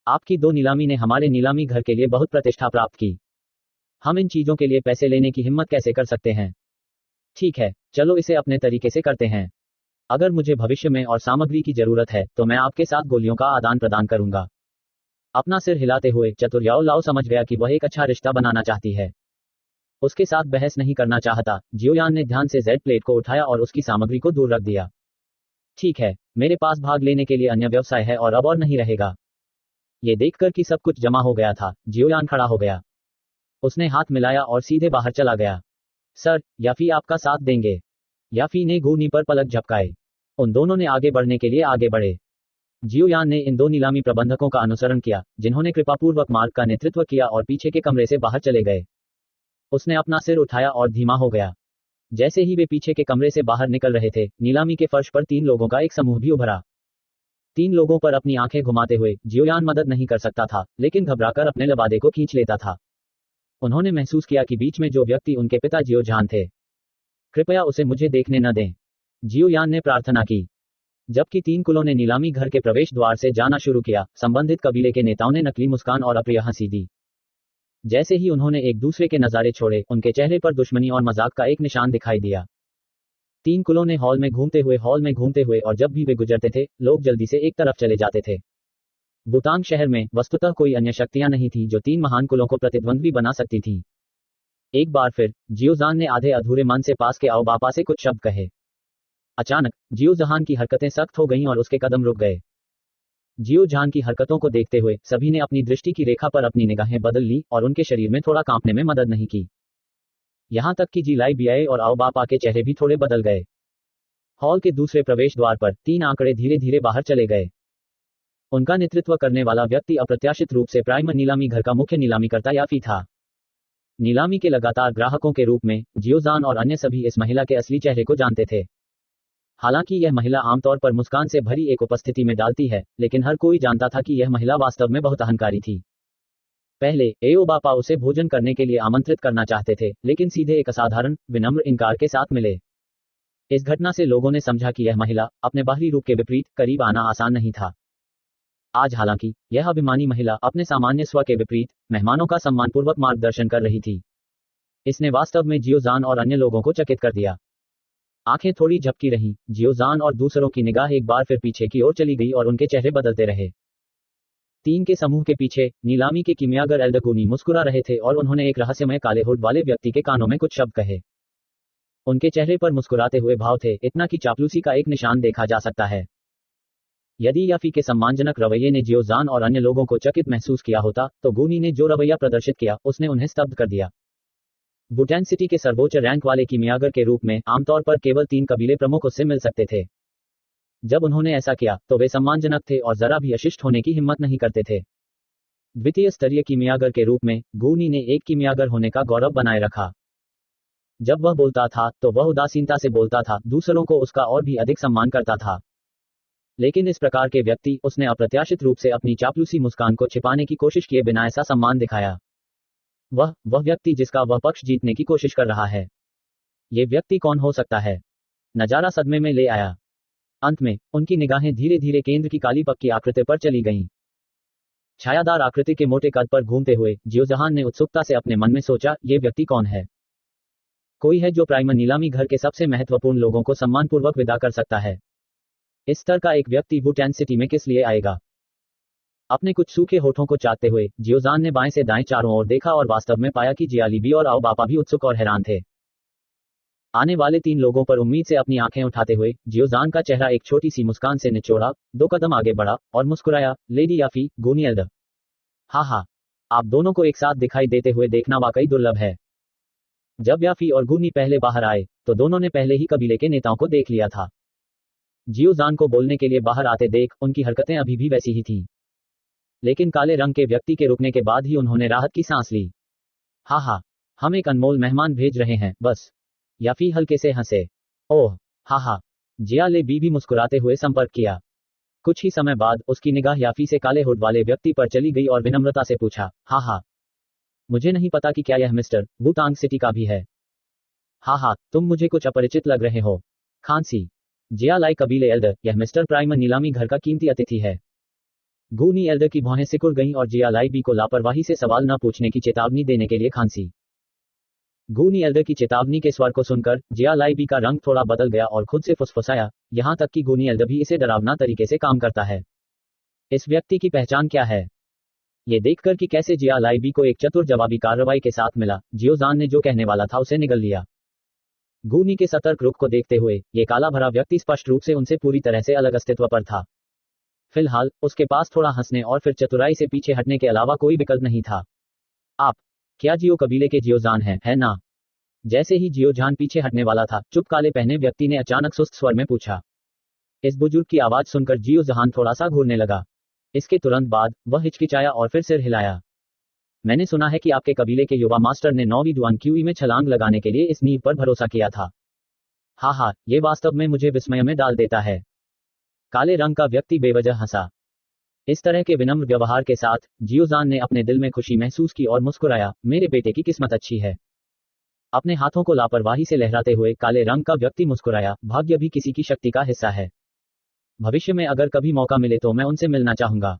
आपकी 2 नीलामी ने हमारे नीलामी घर के लिए बहुत प्रतिष्ठा प्राप्त की। हम इन चीजों के लिए पैसे लेने की हिम्मत कैसे कर सकते हैं? ठीक है, चलो इसे अपने तरीके से करते हैं। अगर मुझे भविष्य में और सामग्री की जरूरत है तो मैं आपके साथ गोलियों का आदान प्रदान करूंगा। अपना सिर हिलाते हुए चतुर याओ लाओ समझ गया कि वह एक अच्छा रिश्ता बनाना चाहती है। उसके साथ बहस नहीं करना चाहता। जियो यान ने ध्यान से जेड प्लेट को उठाया और उसकी सामग्री को दूर रख दिया। ठीक है, मेरे पास भाग लेने के लिए अन्य व्यवसाय है और अब और नहीं रहेगा। ये देखकर कि सब कुछ जमा हो गया था, जियो यान खड़ा हो गया। उसने हाथ मिलाया और सीधे बाहर चला गया। सर, याफी आपका साथ देंगे। याफी ने गूनी पर पलक झपकाए। उन दोनों ने आगे बढ़ने के लिए आगे बढ़े। जियोयान ने इन दो नीलामी प्रबंधकों का अनुसरण किया, जिन्होंने कृपापूर्वक मार्ग का नेतृत्व किया और पीछे के कमरे से बाहर चले गए। उसने अपना सिर उठाया और धीमा हो गया। जैसे ही वे पीछे के कमरे से बाहर निकल रहे थे, नीलामी के फर्श पर 3 लोगों का एक समूह भी उभरा। 3 लोगों पर अपनी आंखें घुमाते हुए जियोयान मदद नहीं कर सकता था, लेकिन घबराकर अपने लबादे को खींच लेता था। उन्होंने महसूस किया कि बीच में जो व्यक्ति उनके पिता जियोजान थे। कृपया उसे मुझे देखने न दें, जियोयान ने प्रार्थना की। जबकि 3 कुलों ने नीलामी घर के प्रवेश द्वार से जाना शुरू किया, संबंधित कबीले के नेताओं ने नकली मुस्कान और अप्रिय हंसी दी। जैसे ही उन्होंने एक दूसरे के नजारे छोड़े, उनके चेहरे पर दुश्मनी और मजाक का एक निशान दिखाई दिया। 3 कुलों ने हॉल में घूमते हुए और जब भी वे गुजरते थे, लोग जल्दी से एक तरफ चले जाते थे। बुतांग शहर में वस्तुतः कोई अन्य शक्तियां नहीं थी जो 3 महान कुलों को प्रतिद्वंद्वी बना सकती थी। एक बार फिर जियोजान ने आधे अधूरे मन से पास के आओ बापा से कुछ शब्द कहे। अचानक जियोजान की हरकतें सख्त हो गईं और उसके कदम रुक गए। जियोजान की हरकतों को देखते हुए सभी ने अपनी दृष्टि की रेखा पर अपनी निगाहें बदल ली और उनके शरीर में थोड़ा कांपने में मदद नहीं की। यहां तक कि जी लाई बियाए और आओ बापा के चेहरे भी थोड़े बदल गए। हॉल के दूसरे प्रवेश द्वार पर 3 आंकड़े धीरे धीरे बाहर चले गए। उनका नेतृत्व करने वाला व्यक्ति अप्रत्याशित रूप से प्राइम नीलामी घर का मुख्य नीलामीकर्ता याफी था। नीलामी के लगातार ग्राहकों के रूप में जियोजान और अन्य सभी इस महिला के असली चेहरे को जानते थे। हालांकि यह महिला आमतौर पर मुस्कान से भरी एक उपस्थिति में डालती है, लेकिन हर कोई जानता था कि यह महिला वास्तव में बहुत अहंकारी थी। पहले एओ बापा उसे भोजन करने के लिए आमंत्रित करना चाहते थे, लेकिन सीधे एक असाधारण, विनम्र इनकार के साथ मिले। इस घटना से लोगों ने समझा कि यह महिला अपने बाहरी रूप के विपरीत करीब आना आसान नहीं था। आज हालांकि यह अभिमानी महिला अपने सामान्य स्व के विपरीत मेहमानों का सम्मानपूर्वक मार्गदर्शन कर रही थी। इसने वास्तव में जियोजान और अन्य लोगों को चकित कर दिया। आंखें थोड़ी झपकी रहीं, जियोजान और दूसरों की निगाह एक बार फिर पीछे की ओर चली गई और उनके चेहरे बदलते रहे। 3 के समूह के पीछे नीलामी के किमियागर एल्डकूनी मुस्कुरा रहे थे और उन्होंने एक रहस्यमय काले हुड वाले व्यक्ति के कानों में कुछ शब्द कहे। उनके चेहरे पर मुस्कुराते हुए भाव थे, इतना कि चापलूसी का एक निशान देखा जा सकता है। यदि याफी के सम्मानजनक रवैये ने जियोजान और अन्य लोगों को चकित महसूस किया होता, तो गूनी ने जो रवैया प्रदर्शित किया, उसने उन्हें स्तब्ध कर दिया। बुटैन सिटी के सर्वोच्च रैंक वाले किमियागर के रूप में आमतौर पर केवल 3 कबीले प्रमुख उससे मिल सकते थे। जब उन्होंने ऐसा किया, तो वे सम्मानजनक थे और जरा भी अशिष्ट होने की हिम्मत नहीं करते थे। द्वितीय स्तरीय किमियागर के रूप में गूनी ने एक किमियागर होने का गौरव बनाए रखा। जब वह बोलता था, तो वह उदासीनता से बोलता था, दूसरों को उसका और भी अधिक सम्मान करता था। लेकिन इस प्रकार के व्यक्ति, उसने अप्रत्याशित रूप से अपनी चापलूसी मुस्कान को छिपाने की कोशिश किए बिना ऐसा सम्मान दिखाया। वह व्यक्ति जिसका वह पक्ष जीतने की कोशिश कर रहा है। ये व्यक्ति कौन हो सकता है? नजारा सदमे में ले आया। अंत में उनकी निगाहें धीरे धीरे केंद्र की काली पक्की आकृति पर चली गईं। छायादार आकृति के मोटे कद पर घूमते हुए जियोजान ने उत्सुकता से अपने मन में सोचा, ये व्यक्ति कौन है? कोई है जो प्राइम नीलामी घर के सबसे महत्वपूर्ण लोगों को सम्मानपूर्वक विदा कर सकता है। इस स्तर का एक व्यक्ति बुटैन सिटी में किस लिए आएगा? अपने कुछ सूखे होठों को चाटते हुए जियोजान ने बाएं से दाएं चारों ओर देखा और वास्तव में पाया कि जियालीबी और आओ बापा भी उत्सुक और हैरान थे। आने वाले 3 लोगों पर उम्मीद से अपनी आंखें उठाते हुए जियोजान का चेहरा एक छोटी सी मुस्कान से निचोड़ा, 2 कदम आगे बढ़ा और मुस्कुराया, लेडी याफी, गूनी एल्डर। हाँ, आप दोनों को एक साथ दिखाई देते हुए देखना वाकई दुर्लभ है। जब याफी और गूनी पहले बाहर आए, तो दोनों ने पहले ही कबीले के नेताओं को देख लिया था। जियोजान को बोलने के लिए बाहर आते देख उनकी हरकतें अभी भी वैसी ही थीं। लेकिन काले रंग के व्यक्ति के रुकने के बाद ही उन्होंने राहत की सांस ली। हाँ, हम एक अनमोल मेहमान भेज रहे हैं, बस। याफी हल्के से हंसे। ओह, हाँ, जिया ले भी मुस्कुराते हुए संपर्क किया। कुछ ही समय बाद उसकी निगाह याफी से काले हुड वाले व्यक्ति पर चली गई और विनम्रता से पूछा, हाँ, मुझे नहीं पता कि क्या यह मिस्टर बुतांग सिटी का भी है। हाँ, तुम मुझे कुछ अपरिचित लग रहे हो। खांसी। जिया लाई कबीले एल्डर, यह मिस्टर प्राइम नीलामी घर का कीमती अतिथि है। गूनी एल्डर की भौहें सिकुड़ गईं और जिया लाई बी को लापरवाही से सवाल न पूछने की चेतावनी देने के लिए खांसी। गूनी एल्डर की चेतावनी के स्वर को सुनकर जिया लाई बी का रंग थोड़ा बदल गया और खुद से फुसफुसाया, यहां तक कि गूनी एल्डर भी इसे डरावना तरीके से काम करता है। इस व्यक्ति की पहचान क्या है? ये देखकर कि कैसे जिया लाई बी को एक चतुर जवाबी कार्रवाई के साथ मिला, जियोजान ने जो कहने वाला था उसे निगल लिया। गूनी के सतर्क रुख को देखते हुए ये काला भरा व्यक्ति स्पष्ट रूप से उनसे पूरी तरह से अलग अस्तित्व पर था। फिलहाल उसके पास थोड़ा हंसने और फिर चतुराई से पीछे हटने के अलावा कोई विकल्प नहीं था। आप क्या जियो कबीले के जियोजान हैं, है ना? जैसे ही जियोजान पीछे हटने वाला था, चुप काले पहने व्यक्ति ने अचानक सुस्त स्वर में पूछा। इस बुजुर्ग की आवाज सुनकर जियो जहान थोड़ा सा घूरने लगा। इसके तुरंत बाद वह हिचकिचाया और फिर सिर हिलाया। मैंने सुना है कि आपके कबीले के युवा मास्टर ने 9वीं डुआन क्यूई में छलांग लगाने के लिए इस नींव पर भरोसा किया था। हाँ, ये वास्तव में मुझे विस्मय में डाल देता है। काले रंग का व्यक्ति बेवजह हंसा। इस तरह के विनम्र व्यवहार के साथ जियोजान ने अपने दिल में खुशी महसूस की और मुस्कुराया। मेरे बेटे की किस्मत अच्छी है। अपने हाथों को लापरवाही से लहराते हुए काले रंग का व्यक्ति मुस्कुराया। भाग्य भी किसी की शक्ति का हिस्सा है। भविष्य में अगर कभी मौका मिले तो मैं उनसे मिलना चाहूंगा।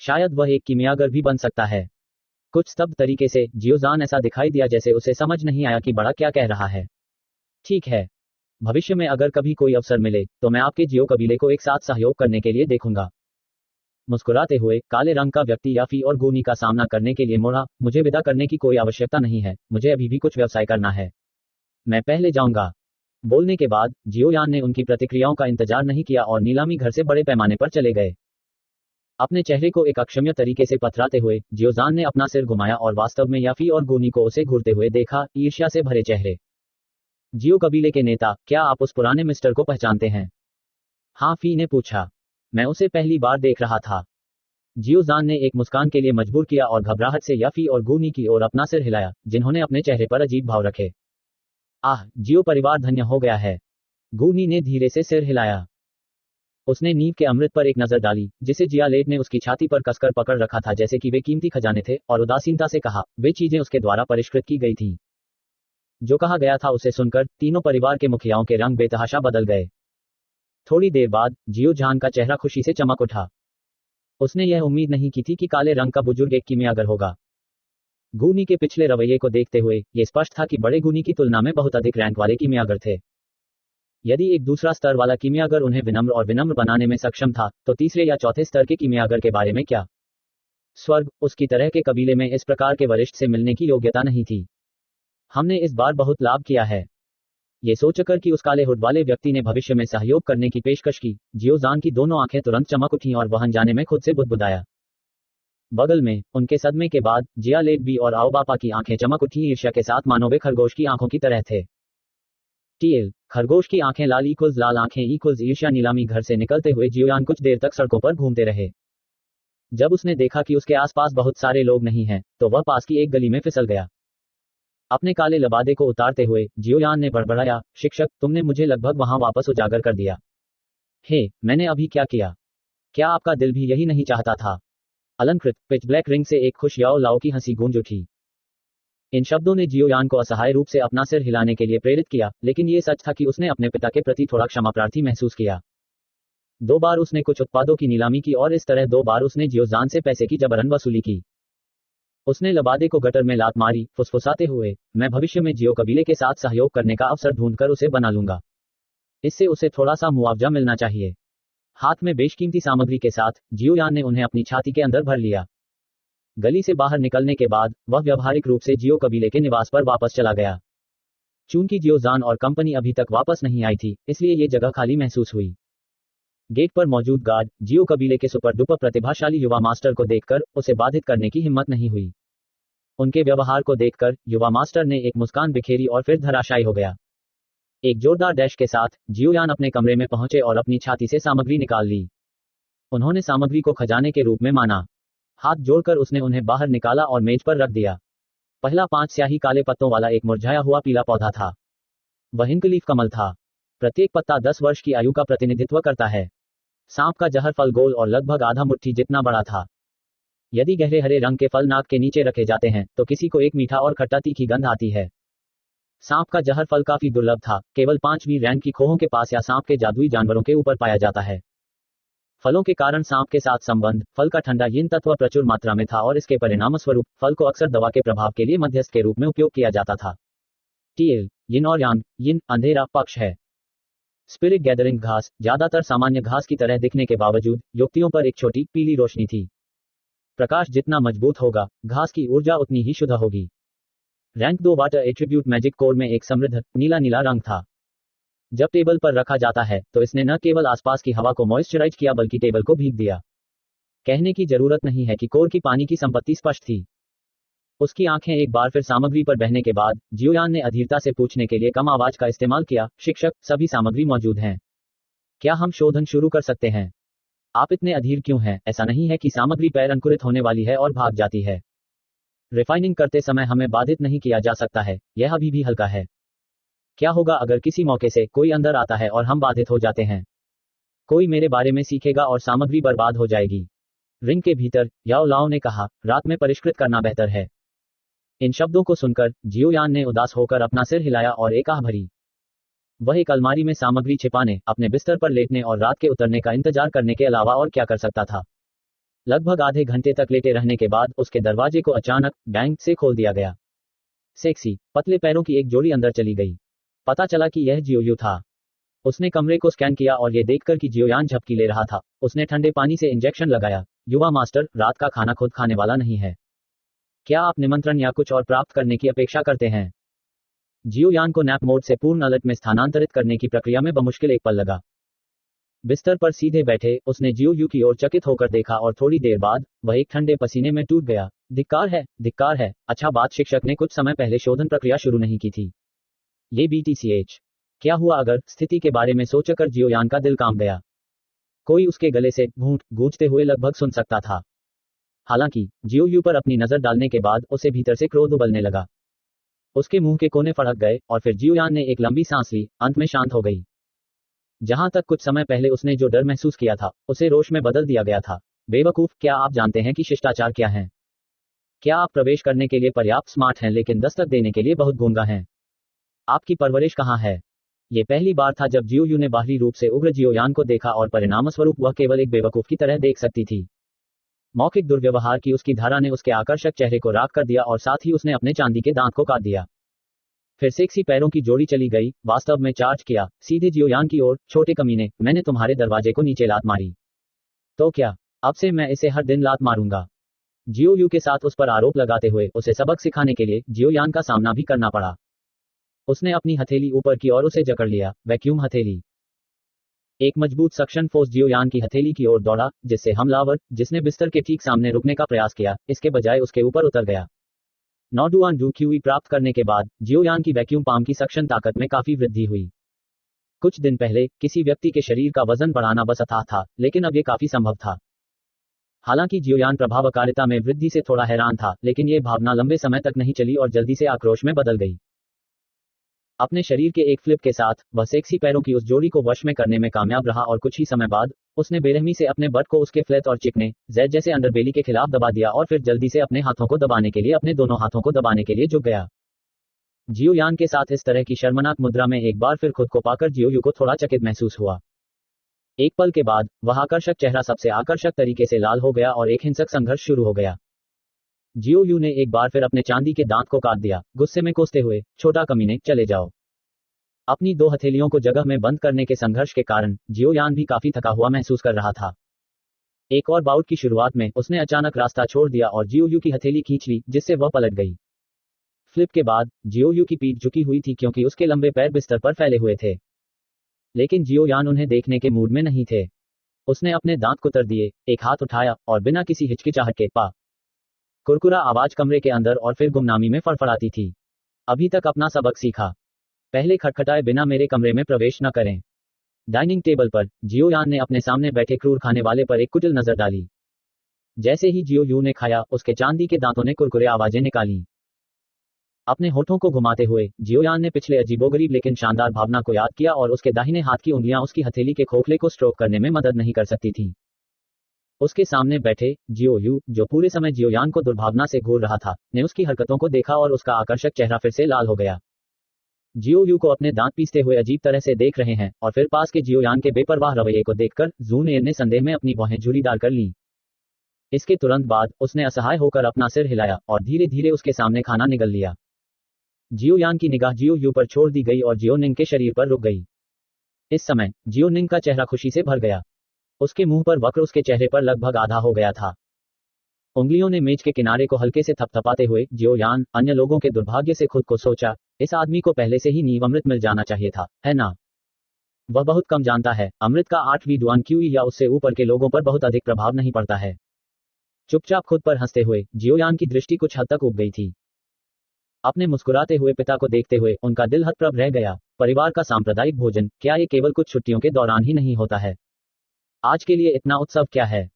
शायद वह एक कीमियागर भी बन सकता है। कुछ स्तब्ध तरीके से जियोजान ऐसा दिखाई दिया जैसे उसे समझ नहीं आया कि बड़ा क्या कह रहा है। ठीक है, भविष्य में अगर कभी कोई अवसर मिले तो मैं आपके जियो कबीले को एक साथ सहयोग करने के लिए देखूंगा। मुस्कुराते हुए काले रंग का व्यक्ति याफी और गोनी का सामना करने के लिए मुड़ा। मुझे विदा करने की कोई आवश्यकता नहीं है, मुझे अभी भी कुछ व्यवसाय करना है। मैं पहले जाऊंगा। बोलने के बाद जियोयान ने उनकी प्रतिक्रियाओं का इंतजार नहीं किया और नीलामी घर से बड़े पैमाने पर चले गए। अपने चेहरे को एक अक्षम्य तरीके से पथराते हुए जियोजान ने अपना सिर घुमाया और वास्तव में याफी और गोनी को उसे घूरते हुए देखा, ईर्ष्या से भरे चेहरे। जियो कबीले के नेता, क्या आप उस पुराने मिस्टर को पहचानते हैं? हाँ, फी ने पूछा। मैं उसे पहली बार देख रहा था। जियोजान ने एक मुस्कान के लिए मजबूर किया और घबराहट से याफी और गोनी की ओर अपना सिर हिलाया, जिन्होंने अपने चेहरे पर अजीब भाव रखे। आह, जियो परिवार धन्य हो गया है। गोनी ने धीरे से सिर हिलाया। उसने नींव के अमृत पर एक नजर डाली, जिसे जियालेट ने उसकी छाती पर कसकर पकड़ रखा था जैसे कि वे कीमती खजाने थे, और उदासीनता से कहा, वे चीजें उसके द्वारा परिष्कृत की गई थीं। जो कहा गया था उसे सुनकर तीनों परिवार के मुखियाओं के रंग बेतहाशा बदल गए। थोड़ी देर बाद जियो जान का चेहरा खुशी से चमक उठा। उसने यह उम्मीद नहीं की थी कि काले रंग का बुजुर्ग एक कीमियागर होगा। गूनी के पिछले रवैये को देखते हुए ये स्पष्ट था कि बड़े गूनी की तुलना में बहुत अधिक रैंक वाले कीमियागर थे। यदि एक दूसरा स्तर वाला कीमियागर उन्हें विनम्र और विनम्र बनाने में सक्षम था, तो तीसरे या चौथे स्तर के कीमियागर के बारे में क्या? स्वर्ग, उसकी तरह के कबीले में इस प्रकार के वरिष्ठ से मिलने की योग्यता नहीं थी। हमने इस बार बहुत लाभ किया है। ये सोचकर कि उस काले हुड वाले व्यक्ति ने भविष्य में सहयोग करने की पेशकश की, जियोजान की दोनों आंखें तुरंत चमक उठीं और वह अनजाने में खुद से बुदबुदाया। बगल में उनके सदमे के बाद जियालेट भी और आओबापा की आंखें चमक उठी, ईर्ष्या के साथ मानो वे खरगोश की आंखों की तरह थे। टीएल, खरगोश की आंखें लाल इक्वल्स लाल आंखें इक्वल्स ईर्ष्या। नीलामी घर से निकलते हुए जियोयान कुछ देर तक सड़कों पर घूमते रहे। जब उसने देखा कि उसके आसपास बहुत सारे लोग नहीं हैं, तो वह पास की एक गली में फिसल गया। अपने काले लबादे को उतारते हुए जियोयान ने बड़बड़ाया, शिक्षक, तुमने मुझे लगभग वहां वापस उजागर कर दिया। हे, मैंने अभी क्या किया? क्या आपका दिल भी यही नहीं चाहता था? अलंकृत पिच ब्लैक रिंग से एक खुश याओ लाओ की हंसी गूंज उठी। इन शब्दों ने जियोयान को असहाय रूप से अपना सिर हिलाने के लिए प्रेरित किया, लेकिन ये सच था कि उसने अपने पिता के प्रति थोड़ा क्षमाप्रार्थी महसूस किया। 2 बार उसने कुछ उत्पादों की नीलामी की और इस तरह 2 बार उसने जियोजान से पैसे की जबरन वसूली की। उसने लबादे को गटर में लात मारी, फुसफुसाते हुए, मैं भविष्य में जियो कबीले के साथ सहयोग करने का अवसर ढूंढकर उसे बना लूंगा। इससे उसे थोड़ा सा मुआवजा मिलना चाहिए। हाथ में बेशकीमती सामग्री के साथ जियोयान ने उन्हें अपनी छाती के अंदर भर लिया। गली से बाहर निकलने के बाद वह व्यावहारिक रूप से जियो कबीले के निवास पर वापस चला गया। चूंकि जियोजान और कंपनी अभी तक वापस नहीं आई थी, इसलिए ये जगह खाली महसूस हुई। गेट पर मौजूद गार्ड जियो कबीले के सुपर डुपर प्रतिभाशाली युवा मास्टर को देखकर उसे बाधित करने की हिम्मत नहीं हुई। उनके व्यवहार को देखकर युवा मास्टर ने एक मुस्कान बिखेरी और फिर धराशायी हो गया। एक जोरदार डैश के साथ जियोयान अपने कमरे में पहुंचे और अपनी छाती से सामग्री निकाल ली। उन्होंने सामग्री को खजाने के रूप में माना। हाथ जोड़कर उसने उन्हें बाहर निकाला और मेज पर रख दिया। पहला 5 स्याही काले पत्तों वाला एक मुरझाया हुआ पीला पौधा था। वह हिंकलीफ कमल था। प्रत्येक पत्ता 10 वर्ष की आयु का प्रतिनिधित्व करता है। सांप का जहर फल गोल और लगभग आधा मुट्ठी जितना बड़ा था। यदि गहरे हरे रंग के फल नाक के नीचे रखे जाते हैं, तो किसी को एक मीठा और खट्टा तीखी गंध आती है। सांप का जहर फल काफी दुर्लभ था, केवल 5वीं रैंक की खोहों के पास या सांप के जादुई जानवरों के ऊपर पाया जाता है। फलों के कारण सांप के साथ संबंध, फल का ठंडा यिन तत्व प्रचुर मात्रा में था और इसके परिणामस्वरूप फल को अक्सर दवा के प्रभाव के लिए मध्यस्थ के रूप में उपयोग किया जाता था। टीएल, यिन और यांग, यिन अंधेरा पक्ष है। स्पिरिट गैदरिंग घास ज्यादातर सामान्य घास की तरह दिखने के बावजूद युक्तियों पर एक छोटी पीली रोशनी थी। प्रकाश जितना मजबूत होगा, घास की ऊर्जा उतनी ही शुद्ध होगी। Rank 2 water attribute magic core में एक समृद्ध नीला नीला रंग था। जब टेबल पर रखा जाता है, तो इसने न केवल आसपास की हवा को मॉइस्चराइज किया बल्कि टेबल को भीग दिया। कहने की जरूरत नहीं है कि कोर की पानी की संपत्ति स्पष्ट थी। उसकी आंखें एक बार फिर सामग्री पर बहने के बाद जियोयान ने अधीरता से पूछने के लिए कम आवाज का इस्तेमाल किया, शिक्षक, सभी सामग्री मौजूद हैं? क्या हम शोधन शुरू कर सकते हैं? आप इतने अधीर क्यों हैं? ऐसा नहीं है कि सामग्री पैर अंकुरित होने वाली है और भाग जाती है। रिफाइनिंग करते समय हमें बाधित नहीं किया जा सकता है, यह अभी भी हल्का है। क्या होगा अगर किसी मौके से कोई अंदर आता है और हम बाधित हो जाते हैं? कोई मेरे बारे में सीखेगा और सामग्री बर्बाद हो जाएगी। रिंग के भीतर, याओ लाओ ने कहा, रात में परिष्कृत करना बेहतर है। इन शब्दों को सुनकर जियो यान ने उदास होकर अपना सिर हिलाया और एक आह भरी। वह एक अलमारी में सामग्री छिपाने, अपने बिस्तर पर लेटने और रात के उतरने का इंतजार करने के अलावा और क्या कर सकता था। लगभग आधे घंटे तक लेटे रहने के बाद उसके दरवाजे को अचानक बैंग से खोल दिया गया। सेक्सी पतले पैरों की एक जोड़ी अंदर चली गई। पता चला कि यह जियोयू था। उसने कमरे को स्कैन किया और ये देखकर कि जियोयान झपकी ले रहा था, उसने ठंडे पानी से इंजेक्शन लगाया। युवा मास्टर, रात का खाना खुद खाने वाला नहीं है। क्या आप निमंत्रण या कुछ और प्राप्त करने की अपेक्षा करते हैं? जियोयान को नैप मोड से पूर्ण अलर्ट में स्थानांतरित करने की प्रक्रिया में बमुश्किल एक पल लगा। बिस्तर पर सीधे बैठे उसने जियोयू की ओर चकित होकर देखा और थोड़ी देर बाद वह एक ठंडे पसीने में टूट गया। धिक्कार है, धिक्कार है। अच्छा बात शिक्षक ने कुछ समय पहले शोधन प्रक्रिया शुरू नहीं की थी। ये BTCH। क्या हुआ अगर? स्थिति के बारे में सोचकर जियोयान का दिल कांप गया। कोई उसके गले से घूंट गूंजते हुए लगभग सुन सकता था। हालांकि जियोयू पर अपनी नजर डालने के बाद उसे भीतर से क्रोध उबलने लगा। उसके मुंह के कोने फड़क गए और फिर जियोयान ने एक लंबी सांस ली, अंत में शांत हो गई। जहां तक कुछ समय पहले उसने जो डर महसूस किया था, उसे रोष में बदल दिया गया था। बेवकूफ, क्या आप जानते हैं कि शिष्टाचार क्या है? क्या आप प्रवेश करने के लिए पर्याप्त स्मार्ट हैं लेकिन दस्तक देने के लिए बहुत गूंगा हैं? आपकी परवरिश कहाँ है? ये पहली बार था जब जियोयू ने बाहरी रूप से उग्र जियोयान को देखा और परिणामस्वरूप वह केवल एक बेवकूफ की तरह देख सकती थी। मौखिक दुर्व्यवहार की उसकी धारा ने उसके आकर्षक चेहरे को राख कर दिया और साथ ही उसने अपने चांदी के दांत को काट दिया। फिर सेक्सी पैरों की जोड़ी चली गई, वास्तव में चार्ज किया, सीधे जियोयान की ओर। छोटे कमीने, मैंने तुम्हारे दरवाजे को नीचे लात मारी। तो क्या? अब से मैं इसे हर दिन लात मारूंगा। जियोयू के साथ उस पर आरोप लगाते हुए उसे सबक सिखाने के लिए जियोयान का सामना भी करना पड़ा। उसने अपनी हथेली ऊपर की और उसे जकड़ लिया, वैक्यूम हथेली। एक मजबूत सक्शन फोर्स जियोयान की हथेली की ओर दौड़ा, जिससे हमलावर, जिसने बिस्तर के ठीक सामने रुकने का प्रयास किया, इसके बजाय उसके ऊपर उतर गया। नॉडुआन डू क्यूई प्राप्त करने के बाद जियोयान की वैक्यूम पाम की सक्शन ताकत में काफी वृद्धि हुई। कुछ दिन पहले किसी व्यक्ति के शरीर का वजन बढ़ाना बस अथाह था, लेकिन अब यह काफी संभव था। हालांकि जियोयान प्रभावकारिता में वृद्धि से थोड़ा हैरान था, लेकिन यह भावना लंबे समय तक नहीं चली और जल्दी से आक्रोश में बदल गई। अपने शरीर के एक फ्लिप के साथ वह सेक्सी पैरों की उस जोड़ी को वश में करने में कामयाब रहा और कुछ ही समय बाद उसने बेरहमी से अपने बट को उसके फ्लैट और चिकने जेड जैसे अंडरबेली के खिलाफ दबा दिया और फिर जल्दी से अपने हाथों को दबाने के लिए अपने दोनों हाथों को दबाने के लिए झुक गया। जियोयान के साथ इस तरह की शर्मनाक मुद्रा में एक बार फिर खुद को पाकर जियोयू को थोड़ा चकित महसूस हुआ। एक पल के बाद वह आकर्षक चेहरा सबसे आकर्षक तरीके से लाल हो गया और एक हिंसक संघर्ष शुरू हो गया। जियोयू ने एक बार फिर अपने चांदी के दांत को काट दिया, गुस्से में कोसते हुए, छोटा कमीने, चले जाओ। अपनी दो हथेलियों को जगह में बंद करने के संघर्ष के कारण जियोयान भी काफी थका हुआ महसूस कर रहा था। एक और बाउट की शुरुआत में उसने अचानक रास्ता छोड़ दिया और जियोयू की हथेली खींच ली, जिससे वह पलट गई। फ्लिप के बाद जियोयू की पीठ झुकी हुई थी क्योंकि उसके लंबे पैर बिस्तर पर फैले हुए थे, लेकिन जियोयान उन्हें देखने के मूड में नहीं थे। उसने अपने दांत कुतर दिए, एक हाथ उठाया और बिना किसी हिचकिचाहट के पा कुरकुरा आवाज कमरे के अंदर और फिर गुमनामी में फड़फड़ाती थी। अभी तक अपना सबक सीखा? पहले खटखटाए बिना मेरे कमरे में प्रवेश न करें। डाइनिंग टेबल पर जियोयान ने अपने सामने बैठे क्रूर खाने वाले पर एक कुटिल नजर डाली। जैसे ही जियोयू ने खाया, उसके चांदी के दांतों ने कुरकुरे आवाजें निकाली। अपने होठों को घुमाते हुए जियोयान ने पिछले अजीबोगरीब लेकिन शानदार भावना को याद किया और उसके दाहिने हाथ की उंगलियां उसकी हथेली के खोखले को स्ट्रोक करने में मदद नहीं कर सकती थी। उसके सामने बैठे जियोयू, जो पूरे समय जियोयान को दुर्भावना से घूर रहा था, ने उसकी हरकतों को देखा और उसका आकर्षक चेहरा फिर से लाल हो गया। जियोयू को अपने दांत पीसते हुए अजीब तरह से देख रहे हैं और फिर पास के जियोयान के बेपरवाह रवैये को देखकर जूनियर ने संदेह में अपनी भौहें झुर्रीदार कर ली। इसके तुरंत बाद उसने असहाय होकर अपना सिर हिलाया और धीरे धीरे उसके सामने खाना निगल लिया। जियोयान की निगाह जियोयू पर छोड़ दी गई और जियोनिंग के शरीर पर रुक गई। इस समय जियोनिंग का चेहरा खुशी से भर गया। उसके मुंह पर वक्र उसके चेहरे पर लगभग आधा हो गया था। उंगलियों ने मेज के किनारे को हल्के से थपथपाते हुए जियोयान, अन्य लोगों के दुर्भाग्य से खुद को सोचा, इस आदमी को पहले से ही नींव अमृत मिल जाना चाहिए था, है ना? वह बहुत कम जानता है, अमृत का 8वीं डुआन क्यूई या उससे ऊपर के लोगों पर बहुत अधिक प्रभाव नहीं पड़ता है। चुपचाप खुद पर हंसते हुए जियोयान की दृष्टि कुछ हद तक उब गई थी। अपने मुस्कुराते हुए पिता को देखते हुए उनका दिल हतप्रभ रह गया। परिवार का सांप्रदायिक भोजन, क्या ये केवल कुछ छुट्टियों के दौरान ही नहीं होता है? आज के लिए इतना उत्सव क्या है?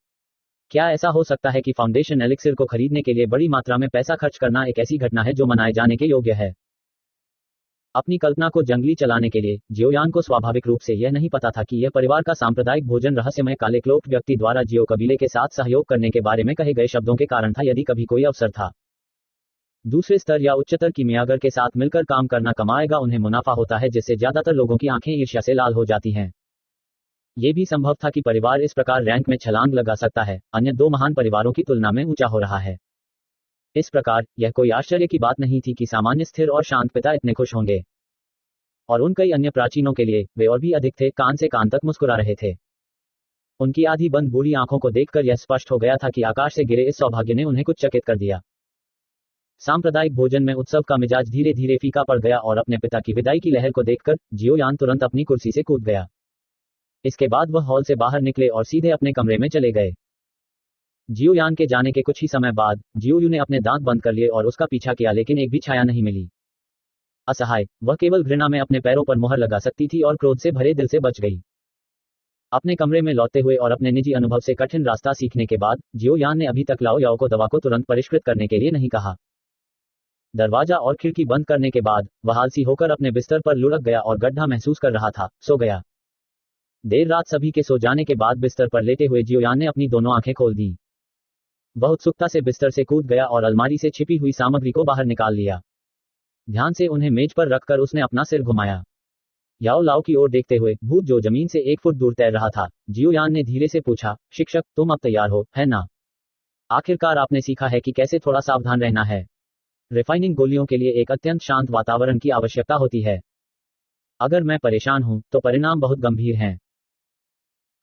क्या ऐसा हो सकता है कि फाउंडेशन एलिक्सिर को खरीदने के लिए बड़ी मात्रा में पैसा खर्च करना एक ऐसी घटना है जो मनाए जाने के योग्य है? अपनी कल्पना को जंगली चलाने के लिए जियोयान को स्वाभाविक रूप से यह नहीं पता था कि यह परिवार का सांप्रदायिक भोजन रहस्यमय काले क्लोक्ड व्यक्ति द्वारा जियो कबीले के साथ सहयोग करने के बारे में कहे गए शब्दों के कारण था। यदि कभी कोई अवसर था दूसरे स्तर या उच्चतर कीमियागर के साथ मिलकर काम करना कमाएगा, उन्हें मुनाफा होता है, जिससे ज्यादातर लोगों की आंखें ईर्ष्या से लाल हो जाती हैं। यह भी संभव था कि परिवार इस प्रकार रैंक में छलांग लगा सकता है, अन्य दो महान परिवारों की तुलना में ऊंचा हो रहा है। इस प्रकार यह कोई आश्चर्य की बात नहीं थी कि सामान्य स्थिर और शांत पिता इतने खुश होंगे। और उन कई अन्य प्राचीनों के लिए वे और भी अधिक थे, कान से कान तक मुस्कुरा रहे थे। उनकी आधी बंद बूढ़ी आंखों को देखकर यह स्पष्ट हो गया था कि आकाश से गिरे इस सौभाग्य ने उन्हें कुछ चकित कर दिया। सांप्रदायिक भोजन में उत्सव का मिजाज धीरे धीरे फीका पड़ गया और अपने पिता की विदाई की लहर को देखकर जियोयान तुरंत अपनी कुर्सी से कूद गया। इसके बाद वह हॉल से बाहर निकले और सीधे अपने कमरे में चले गए। जियोयान के जाने के कुछ ही समय बाद जियोयू ने अपने दांत बंद कर लिए और उसका पीछा किया, लेकिन एक भी छाया नहीं मिली। असहाय, वह केवल घृणा में अपने पैरों पर मुहर लगा सकती थी और क्रोध से भरे दिल से बच गई। अपने कमरे में लौटते हुए और अपने निजी अनुभव से कठिन रास्ता सीखने के बाद जियोयान ने अभी तक लाओ याओ को दवा को तुरंत परिष्कृत करने के लिए नहीं कहा। दरवाजा और खिड़की बंद करने के बाद वह आलसी होकर अपने बिस्तर पर लुढ़क गया और गड्ढा महसूस कर रहा था, सो गया। देर रात सभी के सो जाने के बाद बिस्तर पर लेटे हुए जियोयान ने अपनी दोनों आंखें खोल दी। वह उत्सुकता से बिस्तर से कूद गया और अलमारी से छिपी हुई सामग्री को बाहर निकाल लिया। ध्यान से उन्हें मेज पर रखकर उसने अपना सिर घुमाया। याओ लाओ की ओर देखते हुए, भूत जो जमीन से 1 फुट दूर तैर रहा था, जियोयान ने धीरे से पूछा, शिक्षक, तुम अब तैयार हो, है ना? आखिरकार आपने सीखा है कि कैसे थोड़ा सावधान रहना है। रिफाइनिंग गोलियों के लिए एक अत्यंत शांत वातावरण की आवश्यकता होती है। अगर मैं परेशान हूं, तो परिणाम बहुत गंभीर हैं।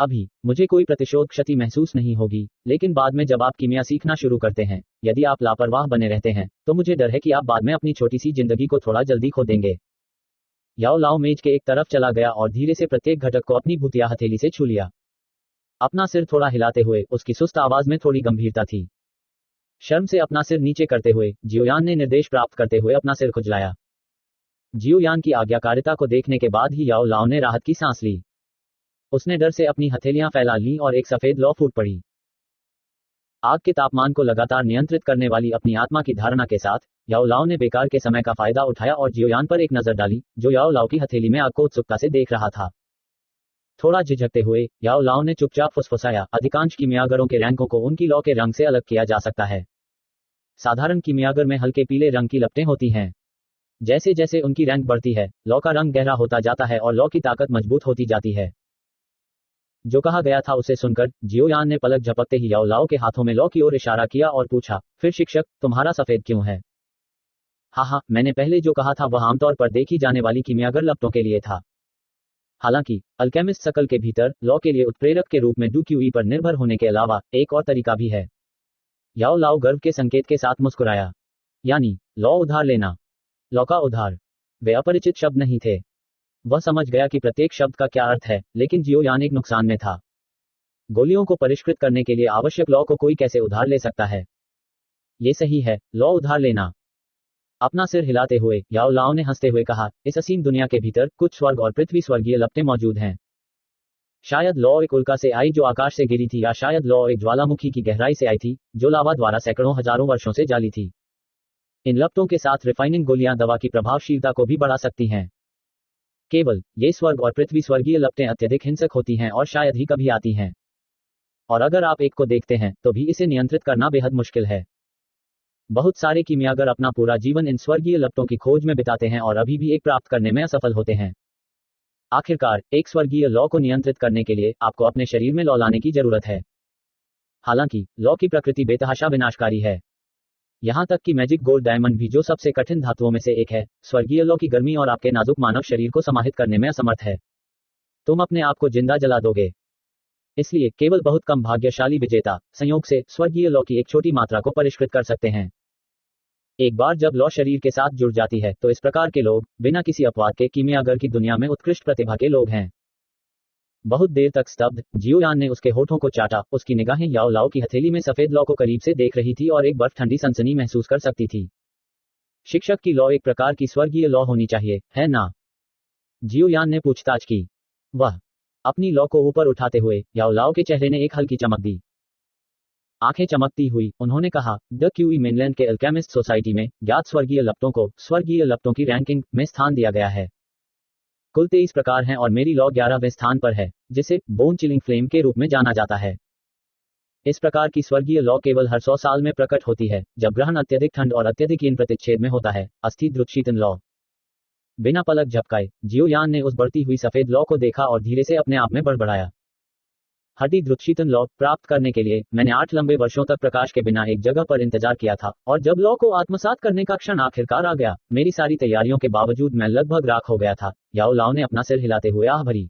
अभी मुझे कोई प्रतिशोध क्षति महसूस नहीं होगी, लेकिन बाद में जब आप कीमिया सीखना शुरू करते हैं, यदि आप लापरवाह बने रहते हैं, तो मुझे डर है कि आप बाद में अपनी छोटी सी जिंदगी को थोड़ा जल्दी खो देंगे। याओ लाओ मेज के एक तरफ चला गया और धीरे से प्रत्येक घटक को अपनी भूतिया हथेली से छू लिया। अपना सिर थोड़ा हिलाते हुए उसकी सुस्त आवाज में थोड़ी गंभीरता थी। शर्म से अपना सिर नीचे करते हुए जियोयान ने निर्देश प्राप्त करते हुए अपना सिर खुजलाया। जियोयान की आज्ञाकारिता को देखने के बाद ही याओ लाओ ने राहत की सांस ली। उसने डर से अपनी हथेलियां फैला लीं और एक सफेद लौ फूट पड़ी। आग के तापमान को लगातार नियंत्रित करने वाली अपनी आत्मा की धारणा के साथ याओ लाओ ने बेकार के समय का फायदा उठाया और जियोयान पर एक नजर डाली, जो याओ लाओ की हथेली में आग को उत्सुकता से देख रहा था। थोड़ा झिझकते हुए याओ लाओ ने चुपचाप फुसफुसाया, अधिकांश कीमियागरों के रैंकों को उनकी लौ के रंग से अलग किया जा सकता है। साधारण कीमियागर में हल्के पीले रंग की लपटें होती हैं। जैसे जैसे उनकी रैंक बढ़ती है, लौ का रंग गहरा होता जाता है और लौ की ताकत मजबूत होती जाती है। जो कहा गया था उसे सुनकर जियोयान ने पलक झपकते ही याओ लाओ के हाथों में लौ की ओर इशारा किया और पूछा, फिर शिक्षक, तुम्हारा सफेद क्यों है? हाँ, मैंने पहले जो कहा था वह आमतौर पर देखी जाने वाली कीमियागर लपटों के लिए था। हालांकि अल्केमिस्ट सकल के भीतर लौ के लिए उत्प्रेरक के रूप में डूक्यूई पर निर्भर होने के अलावा एक और तरीका भी है। याओ लाओ गर्व के संकेत के साथ मुस्कुराया। यानी लौ उधार लेना। लौ का उधार। वे अपरिचित शब्द नहीं थे। वह समझ गया कि प्रत्येक शब्द का क्या अर्थ है, लेकिन जियोयान एक नुकसान में था। गोलियों को परिष्कृत करने के लिए आवश्यक लौ को कोई कैसे उधार ले सकता है? ये सही है, लौ उधार लेना। अपना सिर हिलाते हुए याओ लाओ ने हंसते हुए कहा, इस असीम दुनिया के भीतर कुछ स्वर्ग और पृथ्वी स्वर्गीय लपटें मौजूद हैं। शायद लौ एक उल्का से आई जो आकाश से गिरी थी, या शायद लौ एक ज्वालामुखी की गहराई से आई थी जो लावा द्वारा सैकड़ों हजारों वर्षों से जाली थी। इन लपटों के साथ रिफाइनिंग गोलियां दवा की प्रभावशीलता को भी बढ़ा सकती हैं। केवल ये स्वर्ग और पृथ्वी स्वर्गीय लपटें अत्यधिक हिंसक होती हैं और शायद ही कभी आती हैं। और अगर आप एक को देखते हैं तो भी इसे नियंत्रित करना बेहद मुश्किल है। बहुत सारे कीमियागर अपना पूरा जीवन इन स्वर्गीय लपटों की खोज में बिताते हैं और अभी भी एक प्राप्त करने में असफल होते हैं। आखिरकार एक स्वर्गीय लौ को नियंत्रित करने के लिए आपको अपने शरीर में लौ लाने की जरूरत है। हालांकि लौ की प्रकृति बेतहाशा विनाशकारी है। यहां तक कि मैजिक गोल्ड डायमंड भी, जो सबसे कठिन धातुओं में से एक है, स्वर्गीय लौ की गर्मी और आपके नाजुक मानव शरीर को समाहित करने में असमर्थ है। तुम अपने आप को जिंदा जला दोगे। इसलिए केवल बहुत कम भाग्यशाली विजेता संयोग से स्वर्गीय लौ की एक छोटी मात्रा को परिष्कृत कर सकते हैं। एक बार जब लौ शरीर के साथ जुड़ जाती है तो इस प्रकार के लोग बिना किसी अपवाद के कीमियागर की दुनिया में उत्कृष्ट प्रतिभा के लोग हैं। बहुत देर तक स्तब्ध जियोयान ने उसके होठों को चाटा। उसकी निगाहें याओ लाओ की हथेली में सफेद लौ को करीब से देख रही थी और एक बर्फ ठंडी सनसनी महसूस कर सकती थी। शिक्षक की लॉ एक प्रकार की स्वर्गीय लॉ होनी चाहिए, है ना? जियो यान ने पूछताछ की। वह अपनी लॉ को ऊपर उठाते हुए याओ लाओ के चेहरे ने एक हल्की चमक दी। आंखें चमकती हुई उन्होंने कहा, द क्यूई मेनलैंड के अल्केमिस्ट सोसाइटी में ज्ञात स्वर्गीय लपटों को स्वर्गीय लपटों की रैंकिंग में स्थान दिया गया है। कुल 23 प्रकार हैं और मेरी लॉ 11वें स्थान पर है, जिसे बोन चिलिंग फ्लेम के रूप में जाना जाता है। इस प्रकार की स्वर्गीय लॉ केवल हर 100 साल में प्रकट होती है, जब ग्रहण अत्यधिक ठंड और अत्यधिक हीन प्रतिच्छेद में होता है। अस्थि द्रुतशीतन लॉ। बिना पलक झपकाए जियो यान ने उस बढ़ती हुई सफेद लॉ को देखा और धीरे से अपने आप में बड़बड़ाया। हड्डी द्रुतशीतन लॉ प्राप्त करने के लिए मैंने 8 लंबे वर्षों तक प्रकाश के बिना एक जगह पर इंतजार किया था, और जब लॉ को आत्मसात करने का क्षण आखिरकार आ गया, मेरी सारी तैयारियों के बावजूद मैं लगभग राख हो गया था। याओ लाओ ने अपना सिर हिलाते हुए आह भरी।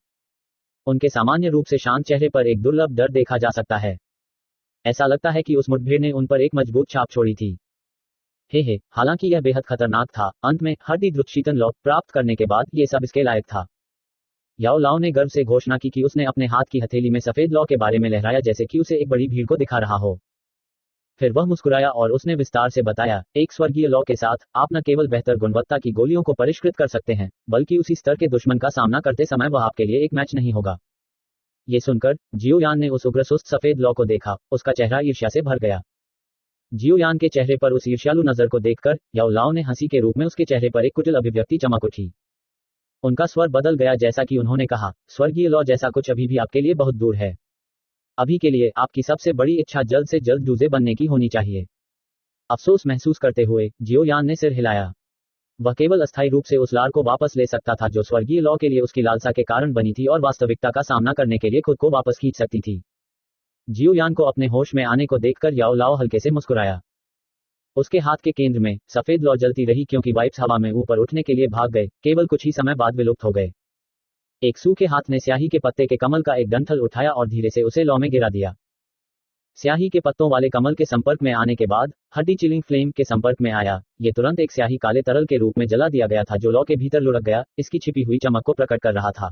उनके सामान्य रूप से शांत चेहरे पर एक दुर्लभ डर देखा जा सकता है। ऐसा लगता है कि उस मुठभेड़ ने उन पर एक मजबूत छाप छोड़ी थी। हे, हालांकि यह बेहद खतरनाक था, अंत में हड्डी द्रुतशीतन लॉ प्राप्त करने के बाद ये सब इसके लायक था। याओ लाओ ने गर्व से घोषणा की कि उसने अपने हाथ की हथेली में सफेद लॉ के बारे में लहराया जैसे कि उसे एक बड़ी भीड़ को दिखा रहा हो। फिर वह मुस्कुराया और उसने विस्तार से बताया, एक स्वर्गीय लॉ के साथ आप न केवल बेहतर गुणवत्ता की गोलियों को परिष्कृत कर सकते हैं, बल्कि उसी स्तर के दुश्मन का सामना करते समय वह आपके लिए एक मैच नहीं होगा। ये सुनकर जियो यान ने उस उग्र सुस्त सफेद लॉ को देखा, उसका चेहरा ईर्ष्या से भर गया। जियो यान के चेहरे पर उस ईर्ष्यालु नजर को देखकर याओ लाओ ने हंसी के रूप में उसके चेहरे पर एक कुटिल अभिव्यक्ति चमक उठी। उनका स्वर बदल गया जैसा कि उन्होंने कहा, स्वर्गीय लॉ जैसा कुछ अभी भी आपके लिए बहुत दूर है। अभी के लिए आपकी सबसे बड़ी इच्छा जल्द से जल्द डूजे बनने की होनी चाहिए। अफसोस महसूस करते हुए जियो यान ने सिर हिलाया। वह केवल अस्थायी रूप से उस लार को वापस ले सकता था जो स्वर्गीय लॉ के लिए उसकी लालसा के कारण बनी थी और वास्तविकता का सामना करने के लिए खुद को वापस खींच सकती थी। जियो यान को अपने होश में आने को देखकर याओ लाओ हल्के से मुस्कुराया। उसके हाथ के केंद्र में सफेद लॉ जलती रही क्योंकि वाइप्स हवा में ऊपर उठने के लिए भाग गए, केवल कुछ ही समय बाद विलुप्त हो गए। एक सूखे हाथ ने स्याही के पत्ते के कमल का एक डंठल उठाया और धीरे से उसे लॉ में गिरा दिया। स्याही के पत्तों वाले कमल के संपर्क में आने के बाद हड्डी चिलिंग फ्लेम के संपर्क में आया। ये तुरंत एक स्याही काले तरल के रूप में जला दिया गया था जो लॉ के भीतर लुढ़क गया, इसकी छिपी हुई चमक को प्रकट कर रहा था।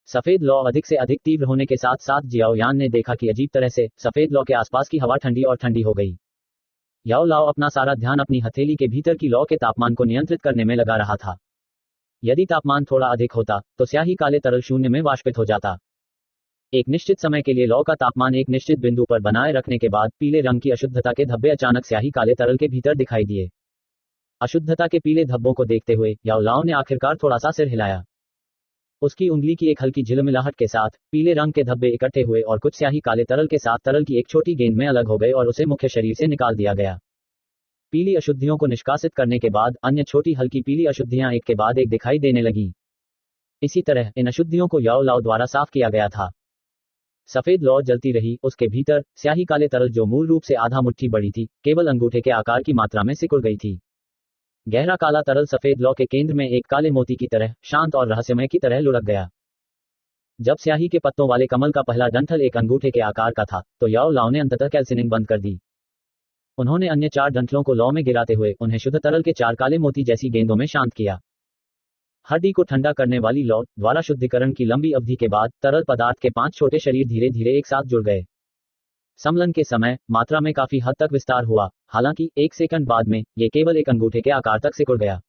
सफेद लॉ अधिक से अधिक तीव्र होने के साथ साथ जियाओ यान ने देखा कि अजीब तरह से सफेद लॉ के आसपास की हवा ठंडी और ठंडी हो गई। याओ लाओ अपना सारा ध्यान अपनी हथेली के भीतर की लॉ के तापमान को नियंत्रित करने में लगा रहा था। यदि तापमान थोड़ा अधिक होता तो स्याही काले तरल शून्य में वाष्पित हो जाता। एक निश्चित समय के लिए लॉ का तापमान एक निश्चित बिंदु पर बनाए रखने के बाद पीले रंग की अशुद्धता के धब्बे अचानक स्याही काले तरल के भीतर दिखाई दिए। अशुद्धता के पीले धब्बों को देखते हुए याओ लाओ ने आखिरकार थोड़ा सा सिर हिलाया। उसकी उंगली की एक हल्की झिलमिलाहट के साथ पीले रंग के धब्बे इकट्ठे हुए और कुछ स्याही काले तरल के साथ तरल की एक छोटी गेंद में अलग हो गए और उसे मुख्य शरीर से निकाल दिया गया। पीली अशुद्धियों को निष्कासित करने के बाद अन्य छोटी हल्की पीली अशुद्धियां एक के बाद एक दिखाई देने लगी। इसी तरह इन अशुद्धियों को याओ लाओ द्वारा साफ किया गया था। सफेद लॉ जलती रही, उसके भीतर स्याही काले तरल जो मूल रूप से आधा मुट्ठी बड़ी थी, केवल अंगूठे के आकार की मात्रा में सिकुड़ गई थी। गहरा काला तरल सफेद लॉ के केंद्र में एक काले मोती की तरह शांत और रहस्यमय की तरह लुढ़क गया। जब स्याही के पत्तों वाले कमल का पहला डंठल एक अंगूठे के आकार का था, तो याओ लाओ ने अंततः कैल्सिनिंग बंद कर दी। उन्होंने अन्य 4 डंठलों को लॉ में गिराते हुए उन्हें शुद्ध तरल के 4 काले मोती जैसी गेंदों में शांत किया। हड्डी को ठंडा करने वाली लॉ द्वारा शुद्धिकरण की लंबी अवधि के बाद तरल पदार्थ के 5 छोटे शरीर धीरे धीरे एक साथ जुड़ गए। सम्मलन के समय मात्रा में काफी हद तक विस्तार हुआ, हालांकि 1 सेकंड बाद में ये केवल एक अंगूठे के आकार तक सिकुड़ गया।